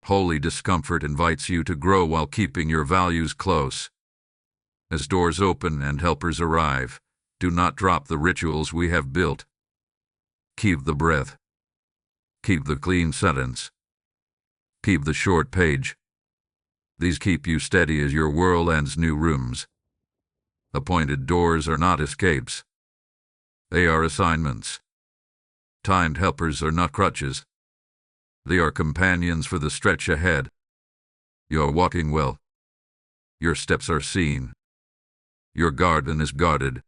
Holy discomfort invites you to grow while keeping your values close. As doors open and helpers arrive, do not drop the rituals we have built. Keep the breath. Keep the clean sentence. Keep the short page. These keep you steady as your world ends new rooms. Appointed doors are not escapes. They are assignments. Timed helpers are not crutches. They are companions for the stretch ahead. You are walking well. Your steps are seen. Your garden is guarded.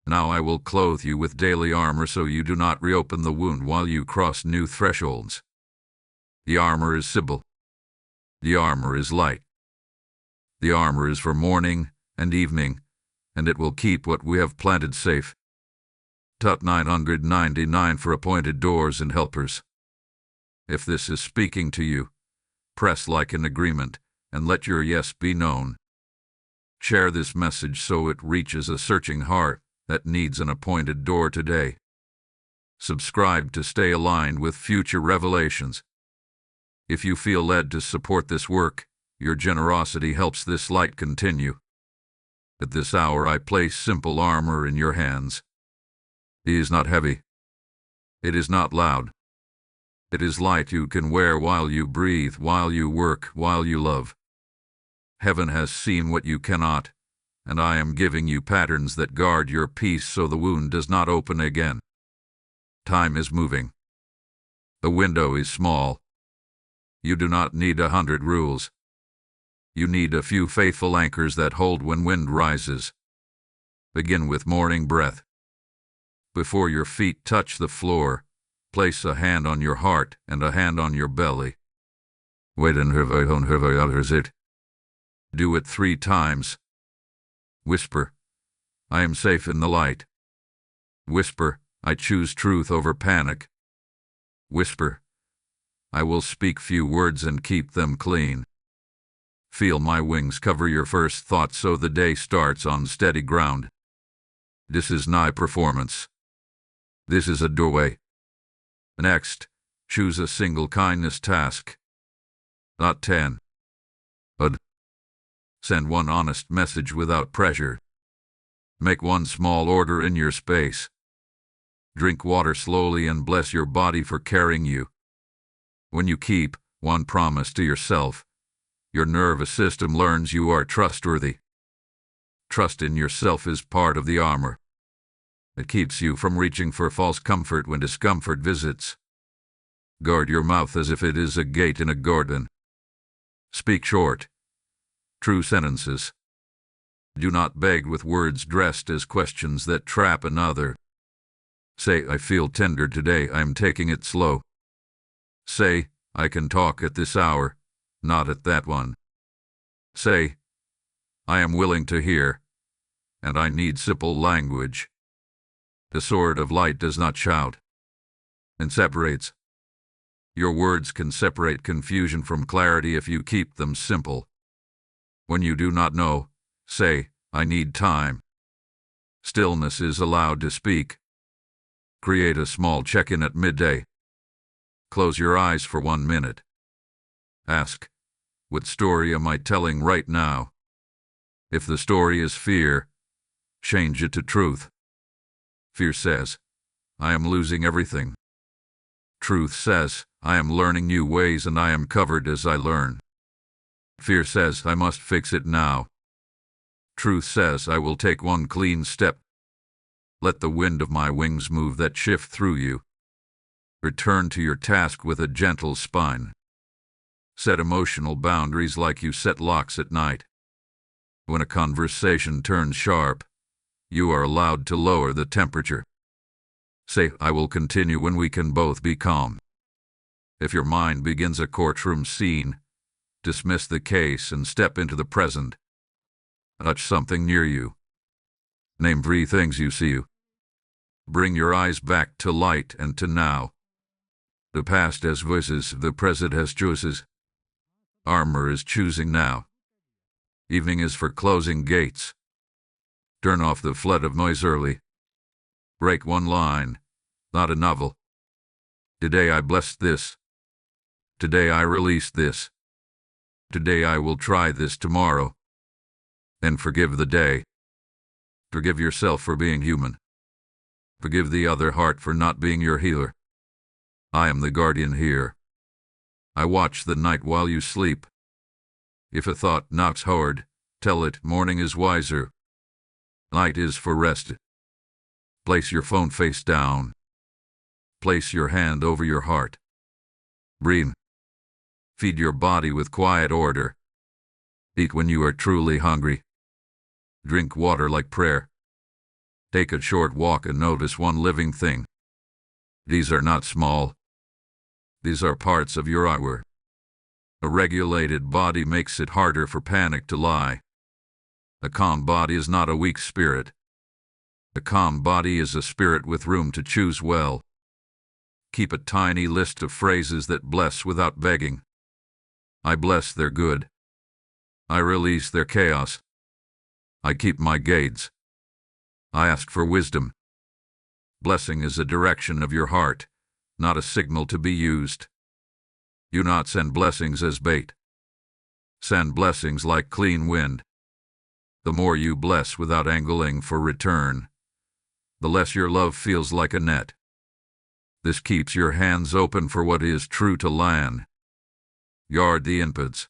Now I will clothe you with daily armor so you do not reopen the wound while you cross new thresholds. The armor is Sibyl. The armor is light. The armor is for morning and evening, and it will keep what we have planted safe. Tut 999 for appointed doors and helpers. If this is speaking to you, press like an agreement and let your yes be known. Share this message so it reaches a searching heart that needs an appointed door today. Subscribe to stay aligned with future revelations. If you feel led to support this work, your generosity helps this light continue. At this hour I place simple armor in your hands. It is not heavy. It is not loud. It is light you can wear while you breathe, while you work, while you love. Heaven has seen what you cannot, and I am giving you patterns that guard your peace so the wound does not open again. Time is moving. The window is small. You do not need 100 rules. You need a few faithful anchors that hold when wind rises. Begin with morning breath. Before your feet touch the floor, place a hand on your heart and a hand on your belly. Wait and it. Do it 3 times. Whisper, I am safe in the light. Whisper, I choose truth over panic. Whisper, I will speak few words and keep them clean. Feel my wings cover your first thoughts so the day starts on steady ground. This is not performance. This is a doorway. Next, choose a single kindness task. Not 10. But send one honest message without pressure. Make one small order in your space. Drink water slowly and bless your body for carrying you. When you keep one promise to yourself, your nervous system learns you are trustworthy. Trust in yourself is part of the armor. It keeps you from reaching for false comfort when discomfort visits. Guard your mouth as if it is a gate in a garden. Speak short, true sentences. Do not beg with words dressed as questions that trap another. Say, I feel tender today, I am taking it slow. Say, I can talk at this hour, not at that one. Say, I am willing to hear, and I need simple language. The sword of light does not shout, and separates. Your words can separate confusion from clarity if you keep them simple. When you do not know, say, I need time. Stillness is allowed to speak. Create a small check-in at midday. Close your eyes for 1 minute. Ask, what story am I telling right now? If the story is fear, change it to truth. Fear says, I am losing everything. Truth says, I am learning new ways and I am covered as I learn. Fear says, I must fix it now. Truth says, I will take one clean step. Let the wind of my wings move that shift through you. Return to your task with a gentle spine. Set emotional boundaries like you set locks at night. When a conversation turns sharp, you are allowed to lower the temperature. Say, I will continue when we can both be calm. If your mind begins a courtroom scene, dismiss the case and step into the present. Touch something near you. Name 3 things you see. Bring your eyes back to light and to now. The past has voices, the present has choices. Armor is choosing now. Evening is for closing gates. Turn off the flood of noise early. Break one line, not a novel. Today I blessed this. Today I released this. Today I will try this tomorrow. Then forgive the day. Forgive yourself for being human. Forgive the other heart for not being your healer. I am the guardian here. I watch the night while you sleep. If a thought knocks hard, tell it morning is wiser. Night is for rest. Place your phone face down. Place your hand over your heart. Breathe. Feed your body with quiet order. Eat when you are truly hungry. Drink water like prayer. Take a short walk and notice one living thing. These are not small. These are parts of your hour. A regulated body makes it harder for panic to lie. A calm body is not a weak spirit. A calm body is a spirit with room to choose well. Keep a tiny list of phrases that bless without begging. I bless their good. I release their chaos. I keep my gates. I ask for wisdom. Blessing is a direction of your heart, not a signal to be used. Do not send blessings as bait. Send blessings like clean wind. The more you bless without angling for return, the less your love feels like a net. This keeps your hands open for what is true to land. Guard the inputs.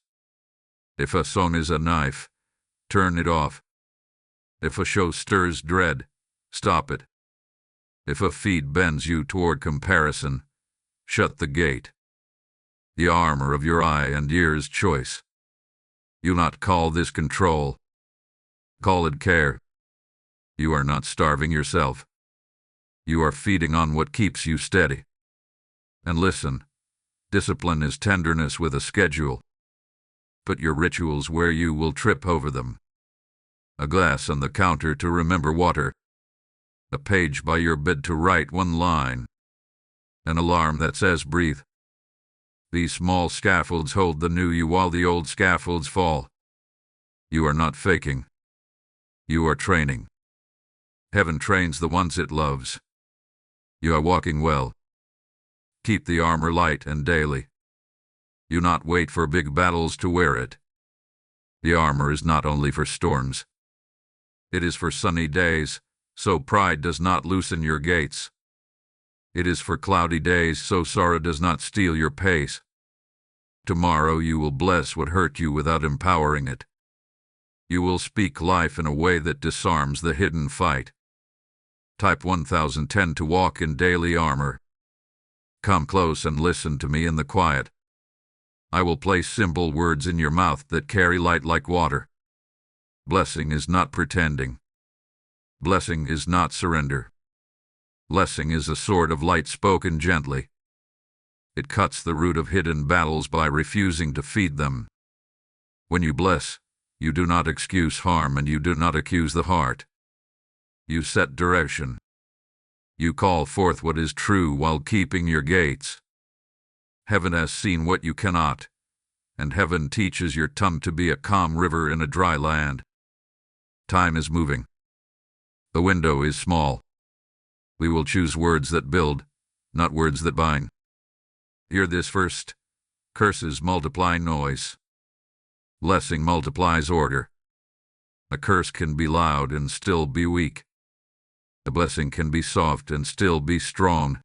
If a song is a knife, turn it off. If a show stirs dread, stop it. If a feed bends you toward comparison, shut the gate. The armor of your eye and ear's choice. You not call this control. Call it care. You are not starving yourself. You are feeding on what keeps you steady. And listen, discipline is tenderness with a schedule. Put your rituals where you will trip over them. A glass on the counter to remember water. A page by your bed to write one line. An alarm that says breathe. These small scaffolds hold the new you while the old scaffolds fall. You are not faking. You are training. Heaven trains the ones it loves. You are walking well. Keep the armor light and daily. You not wait for big battles to wear it. The armor is not only for storms. It is for sunny days, so pride does not loosen your gates. It is for cloudy days, so sorrow does not steal your pace. Tomorrow you will bless what hurt you without empowering it. You will speak life in a way that disarms the hidden fight. Type 1010 to walk in daily armor. Come close and listen to me in the quiet. I will place simple words in your mouth that carry light like water. Blessing is not pretending. Blessing is not surrender. Blessing is a sword of light spoken gently. It cuts the root of hidden battles by refusing to feed them. When you bless, you do not excuse harm and you do not accuse the heart. You set direction. You call forth what is true while keeping your gates. Heaven has seen what you cannot, and heaven teaches your tongue to be a calm river in a dry land. Time is moving. The window is small. We will choose words that build, not words that bind. Hear this first. Curses multiply noise. Blessing multiplies order. A curse can be loud and still be weak. A blessing can be soft and still be strong.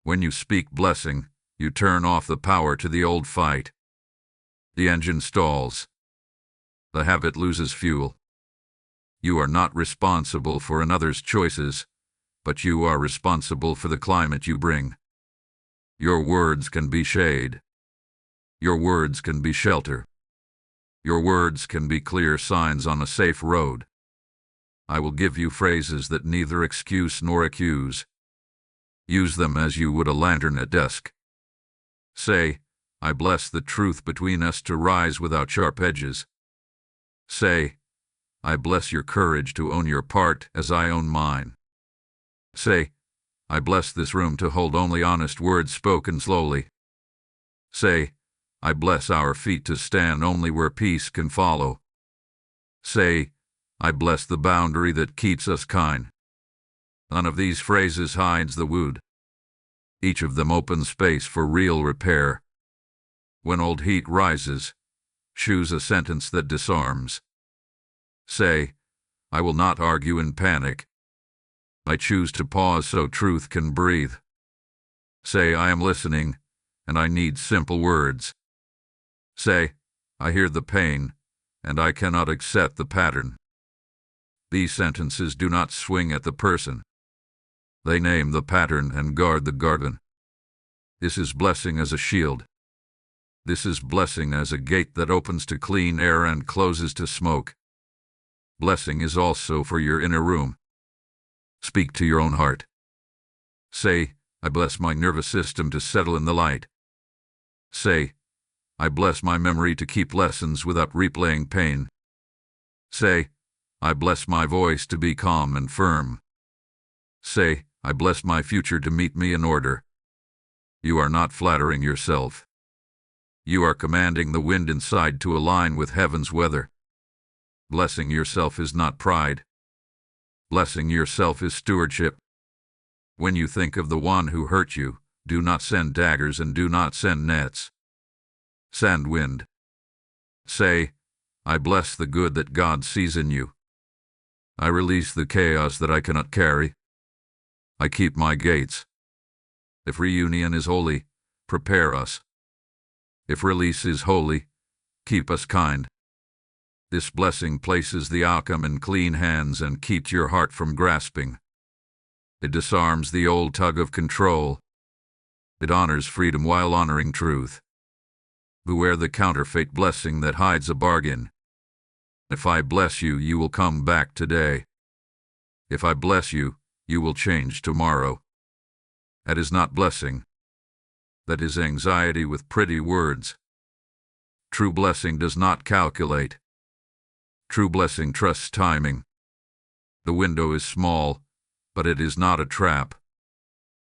When you speak blessing, you turn off the power to the old fight. The engine stalls. The habit loses fuel. You are not responsible for another's choices, but you are responsible for the climate you bring. Your words can be shade. Your words can be shelter. Your words can be clear signs on a safe road. I will give you phrases that neither excuse nor accuse. Use them as you would a lantern at dusk. Say, I bless the truth between us to rise without sharp edges. Say, I bless your courage to own your part as I own mine. Say, I bless this room to hold only honest words spoken slowly. Say, I bless our feet to stand only where peace can follow. Say, I bless the boundary that keeps us kind. None of these phrases hides the wound. Each of them opens space for real repair. When old heat rises, choose a sentence that disarms. Say, I will not argue in panic. I choose to pause so truth can breathe. Say, I am listening, and I need simple words. Say, I hear the pain, and I cannot accept the pattern. These sentences do not swing at the person. They name the pattern and guard the garden. This is blessing as a shield. This is blessing as a gate that opens to clean air and closes to smoke. Blessing is also for your inner room. Speak to your own heart. Say, I bless my nervous system to settle in the light. Say, I bless my memory to keep lessons without replaying pain. Say, I bless my voice to be calm and firm. Say, I bless my future to meet me in order. You are not flattering yourself. You are commanding the wind inside to align with heaven's weather. Blessing yourself is not pride. Blessing yourself is stewardship. When you think of the one who hurt you, do not send daggers and do not send nets. Send wind. Say, I bless the good that God sees in you. I release the chaos that I cannot carry. I keep my gates. If reunion is holy, prepare us. If release is holy, keep us kind. This blessing places the outcome in clean hands and keeps your heart from grasping. It disarms the old tug of control. It honors freedom while honoring truth. Beware the counterfeit blessing that hides a bargain. If I bless you, you will come back today. If I bless you, you will change tomorrow. That is not blessing. That is anxiety with pretty words. True blessing does not calculate. True blessing trusts timing. The window is small, but it is not a trap.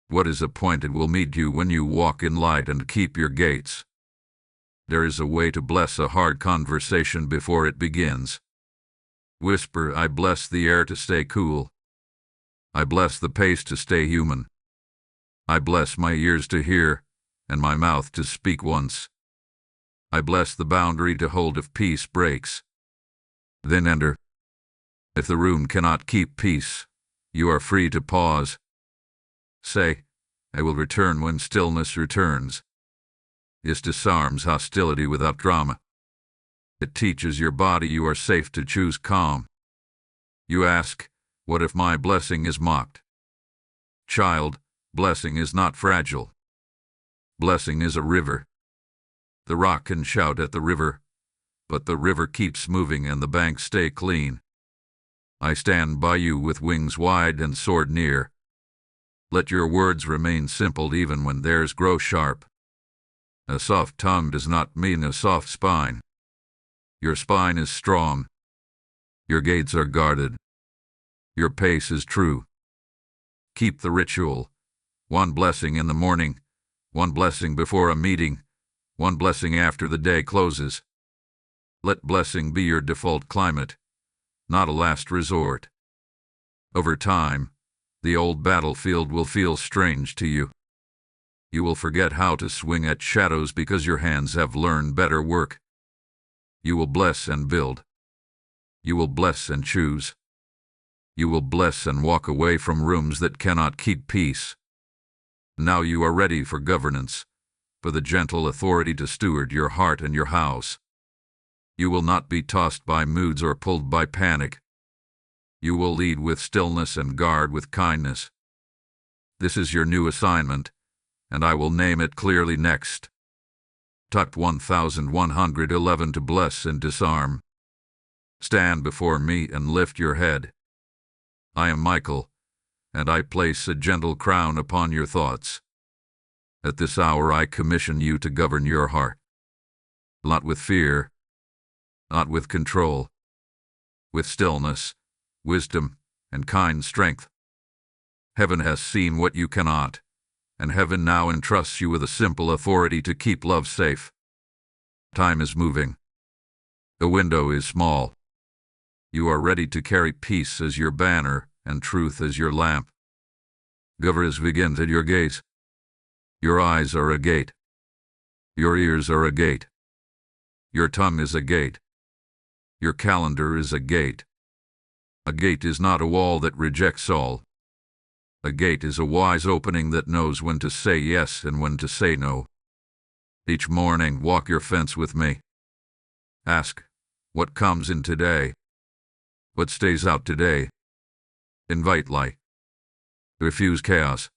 What is appointed will meet you when you walk in light and keep your gates. There is a way to bless a hard conversation before it begins. Whisper, I bless the air to stay cool. I bless the pace to stay human. I bless my ears to hear, and my mouth to speak once. I bless the boundary to hold if peace breaks. Then enter. If the room cannot keep peace, you are free to pause. Say, I will return when stillness returns. This disarms hostility without drama. It teaches your body you are safe to choose calm. You ask, what if my blessing is mocked? Child, blessing is not fragile. Blessing is a river. The rock can shout at the river, but the river keeps moving and the banks stay clean. I stand by you with wings wide and sword near. Let your words remain simple even when theirs grow sharp. A soft tongue does not mean a soft spine. Your spine is strong. Your gates are guarded. Your pace is true. Keep the ritual. One blessing in the morning, one blessing before a meeting, one blessing after the day closes. Let blessing be your default climate, not a last resort. Over time, the old battlefield will feel strange to you. You will forget how to swing at shadows because your hands have learned better work. You will bless and build. You will bless and choose. You will bless and walk away from rooms that cannot keep peace. Now you are ready for governance, for the gentle authority to steward your heart and your house. You will not be tossed by moods or pulled by panic. You will lead with stillness and guard with kindness. This is your new assignment, and I will name it clearly next. Tucked 1111 to bless and disarm. Stand before me and lift your head. I am Michael, and I place a gentle crown upon your thoughts. At this hour I commission you to govern your heart. Not with fear, not with control, with stillness, wisdom, and kind strength. Heaven has seen what you cannot, and heaven now entrusts you with a simple authority to keep love safe. Time is moving. The window is small. You are ready to carry peace as your banner and truth as your lamp. Governance begins at your gaze. Your eyes are a gate. Your ears are a gate. Your tongue is a gate. Your calendar is a gate. A gate is not a wall that rejects all. A gate is a wise opening that knows when to say yes and when to say no. Each morning, walk your fence with me. Ask, what comes in today? What stays out today? Invite light. Refuse chaos.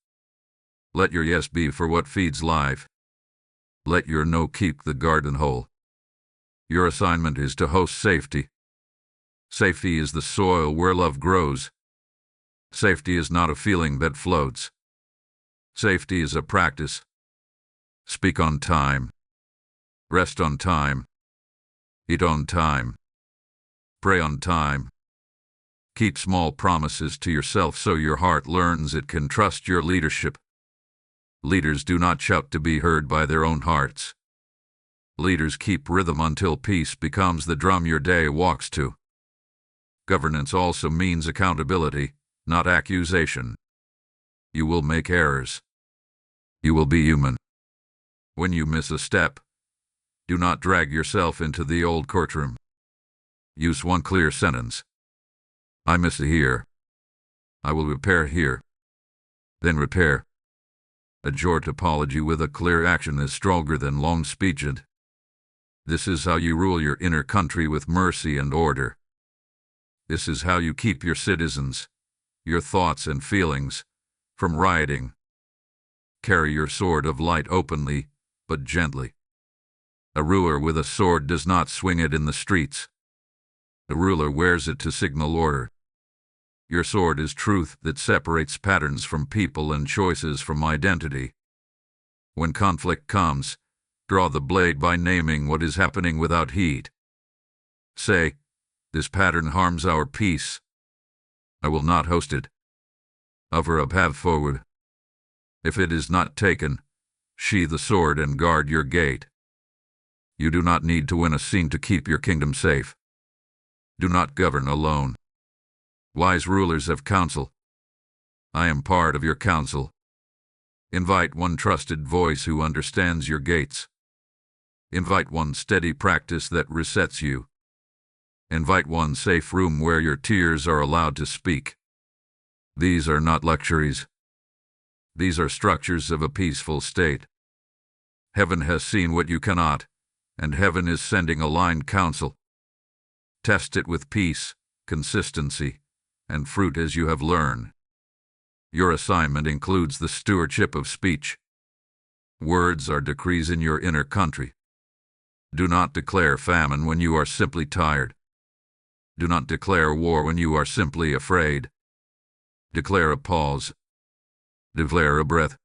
Let your yes be for what feeds life. Let your no keep the garden whole. Your assignment is to host safety. Safety is the soil where love grows. Safety is not a feeling that floats. Safety is a practice. Speak on time. Rest on time. Eat on time. Pray on time. Keep small promises to yourself so your heart learns it can trust your leadership. Leaders do not shout to be heard by their own hearts. Leaders keep rhythm until peace becomes the drum your day walks to. Governance also means accountability, not accusation. You will make errors. You will be human. When you miss a step, do not drag yourself into the old courtroom. Use one clear sentence. I miss here. I will repair here. Then repair. A short apology with a clear action is stronger than long speeches. This is how you rule your inner country with mercy and order. This is how you keep your citizens, your thoughts and feelings, from rioting. Carry your sword of light openly, but gently. A ruler with a sword does not swing it in the streets. The ruler wears it to signal order. Your sword is truth that separates patterns from people and choices from identity. When conflict comes, draw the blade by naming what is happening without heat. Say, this pattern harms our peace. I will not host it. Offer a path forward. If it is not taken, sheathe the sword and guard your gate. You do not need to win a scene to keep your kingdom safe. Do not govern alone. Wise rulers have counsel. I am part of your counsel. Invite one trusted voice who understands your gates. Invite one steady practice that resets you. Invite one safe room where your tears are allowed to speak. These are not luxuries. These are structures of a peaceful state. Heaven has seen what you cannot, and heaven is sending aligned counsel. Test it with peace, consistency, and fruit as you have learned. Your assignment includes the stewardship of speech. Words are decrees in your inner country. Do not declare famine when you are simply tired. Do not declare war when you are simply afraid. Declare a pause. Declare a breath.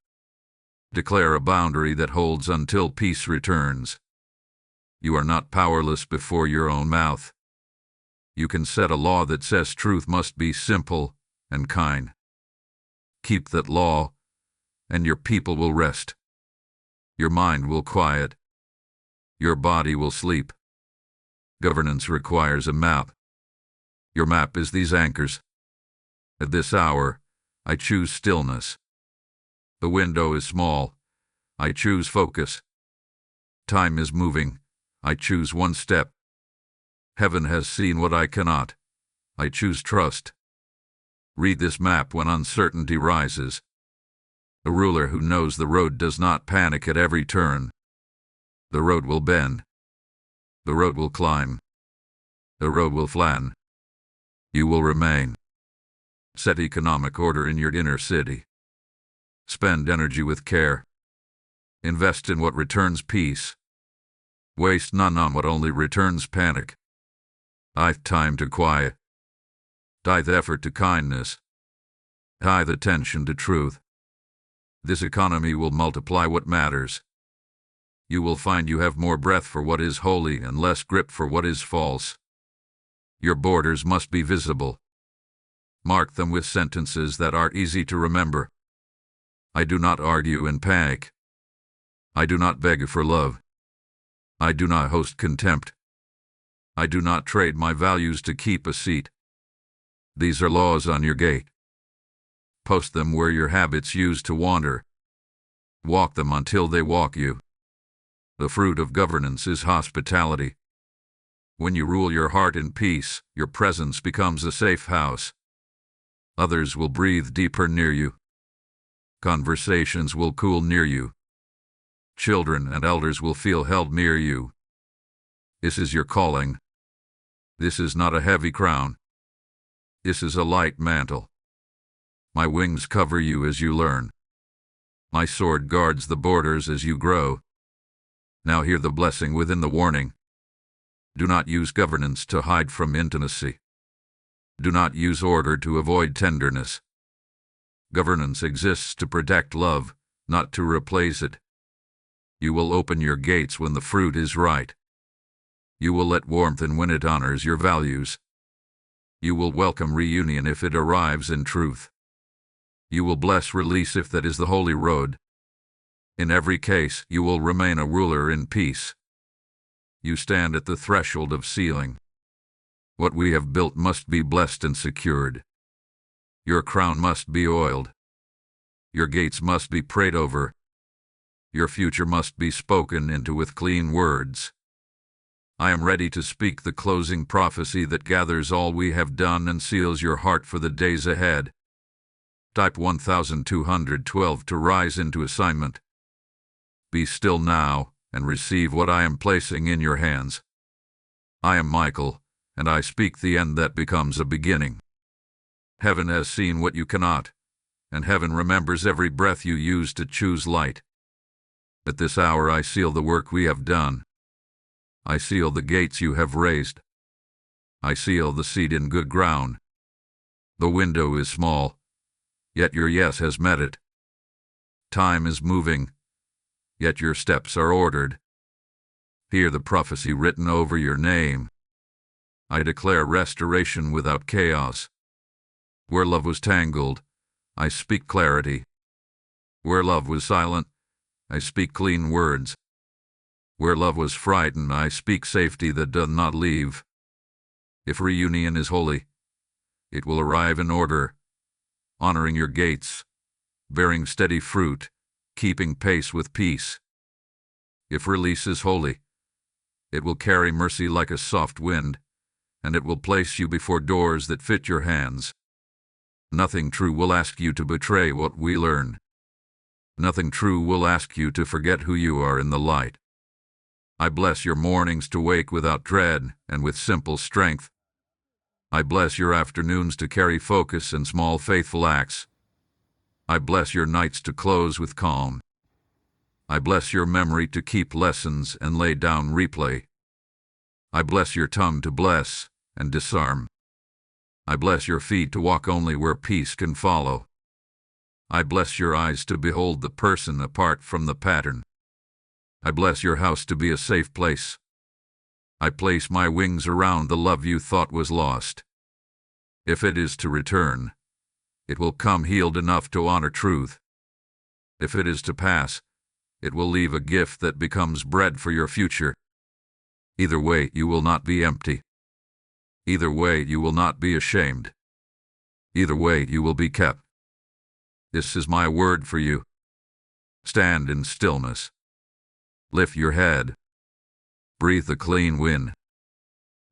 Declare a boundary that holds until peace returns. You are not powerless before your own mouth. You can set a law that says truth must be simple and kind. Keep that law, and your people will rest. Your mind will quiet. Your body will sleep. Governance requires a map. Your map is these anchors. At this hour, I choose stillness. The window is small. I choose focus. Time is moving. I choose one step. Heaven has seen what I cannot. I choose trust. Read this map when uncertainty rises. A ruler who knows the road does not panic at every turn. The road will bend. The road will climb. The road will flatten. You will remain. Set economic order in your inner city. Spend energy with care. Invest in what returns peace. Waste none on what only returns panic. Tithe time to quiet. Tithe effort to kindness. Tithe attention to truth. This economy will multiply what matters. You will find you have more breath for what is holy and less grip for what is false. Your borders must be visible. Mark them with sentences that are easy to remember. I do not argue in panic. I do not beg for love. I do not host contempt. I do not trade my values to keep a seat. These are laws on your gate. Post them where your habits used to wander. Walk them until they walk you. The fruit of governance is hospitality. When you rule your heart in peace, your presence becomes a safe house. Others will breathe deeper near you. Conversations will cool near you. Children and elders will feel held near you. This is your calling. This is not a heavy crown. This is a light mantle. My wings cover you as you learn. My sword guards the borders as you grow. Now hear the blessing within the warning. Do not use governance to hide from intimacy. Do not use order to avoid tenderness. Governance exists to protect love, not to replace it. You will open your gates when the fruit is right. You will let warmth in when it honors your values. You will welcome reunion if it arrives in truth. You will bless release if that is the holy road. In every case, you will remain a ruler in peace. You stand at the threshold of sealing. What we have built must be blessed and secured. Your crown must be oiled. Your gates must be prayed over. Your future must be spoken into with clean words. I am ready to speak the closing prophecy that gathers all we have done and seals your heart for the days ahead. Type 1212 to rise into assignment. Be still now and receive what I am placing in your hands. I am Michael, and I speak the end that becomes a beginning. Heaven has seen what you cannot, and heaven remembers every breath you use to choose light. At this hour I seal the work we have done. I seal the gates you have raised. I seal the seed in good ground. The window is small, yet your yes has met it. Time is moving, yet your steps are ordered. Hear the prophecy written over your name. I declare restoration without chaos. Where love was tangled, I speak clarity. Where love was silent, I speak clean words. Where love was frightened, I speak safety that does not leave. If reunion is holy, it will arrive in order, honoring your gates, bearing steady fruit, keeping pace with peace. If release is holy, it will carry mercy like a soft wind, and it will place you before doors that fit your hands. Nothing true will ask you to betray what we learn. Nothing true will ask you to forget who you are in the light. I bless your mornings to wake without dread and with simple strength. I bless your afternoons to carry focus and small faithful acts. I bless your nights to close with calm. I bless your memory to keep lessons and lay down replay. I bless your tongue to bless and disarm. I bless your feet to walk only where peace can follow. I bless your eyes to behold the person apart from the pattern. I bless your house to be a safe place. I place my wings around the love you thought was lost. If it is to return, it will come healed enough to honor truth. If it is to pass, it will leave a gift that becomes bread for your future. Either way, you will not be empty. Either way, you will not be ashamed. Either way, you will be kept. This is my word for you. Stand in stillness. Lift your head. Breathe the clean wind.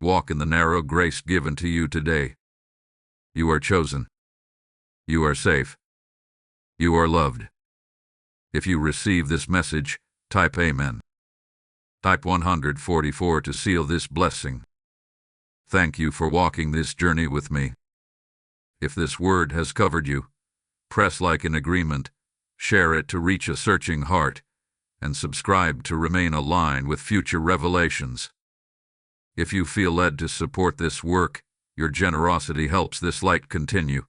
Walk in the narrow grace given to you today. You are chosen. You are safe. You are loved. If you receive this message, type Amen. Type 144 to seal this blessing. Thank you for walking this journey with me. If this word has covered you, press like in agreement, share it to reach a searching heart, and subscribe to remain aligned with future revelations. If you feel led to support this work, your generosity helps this light continue.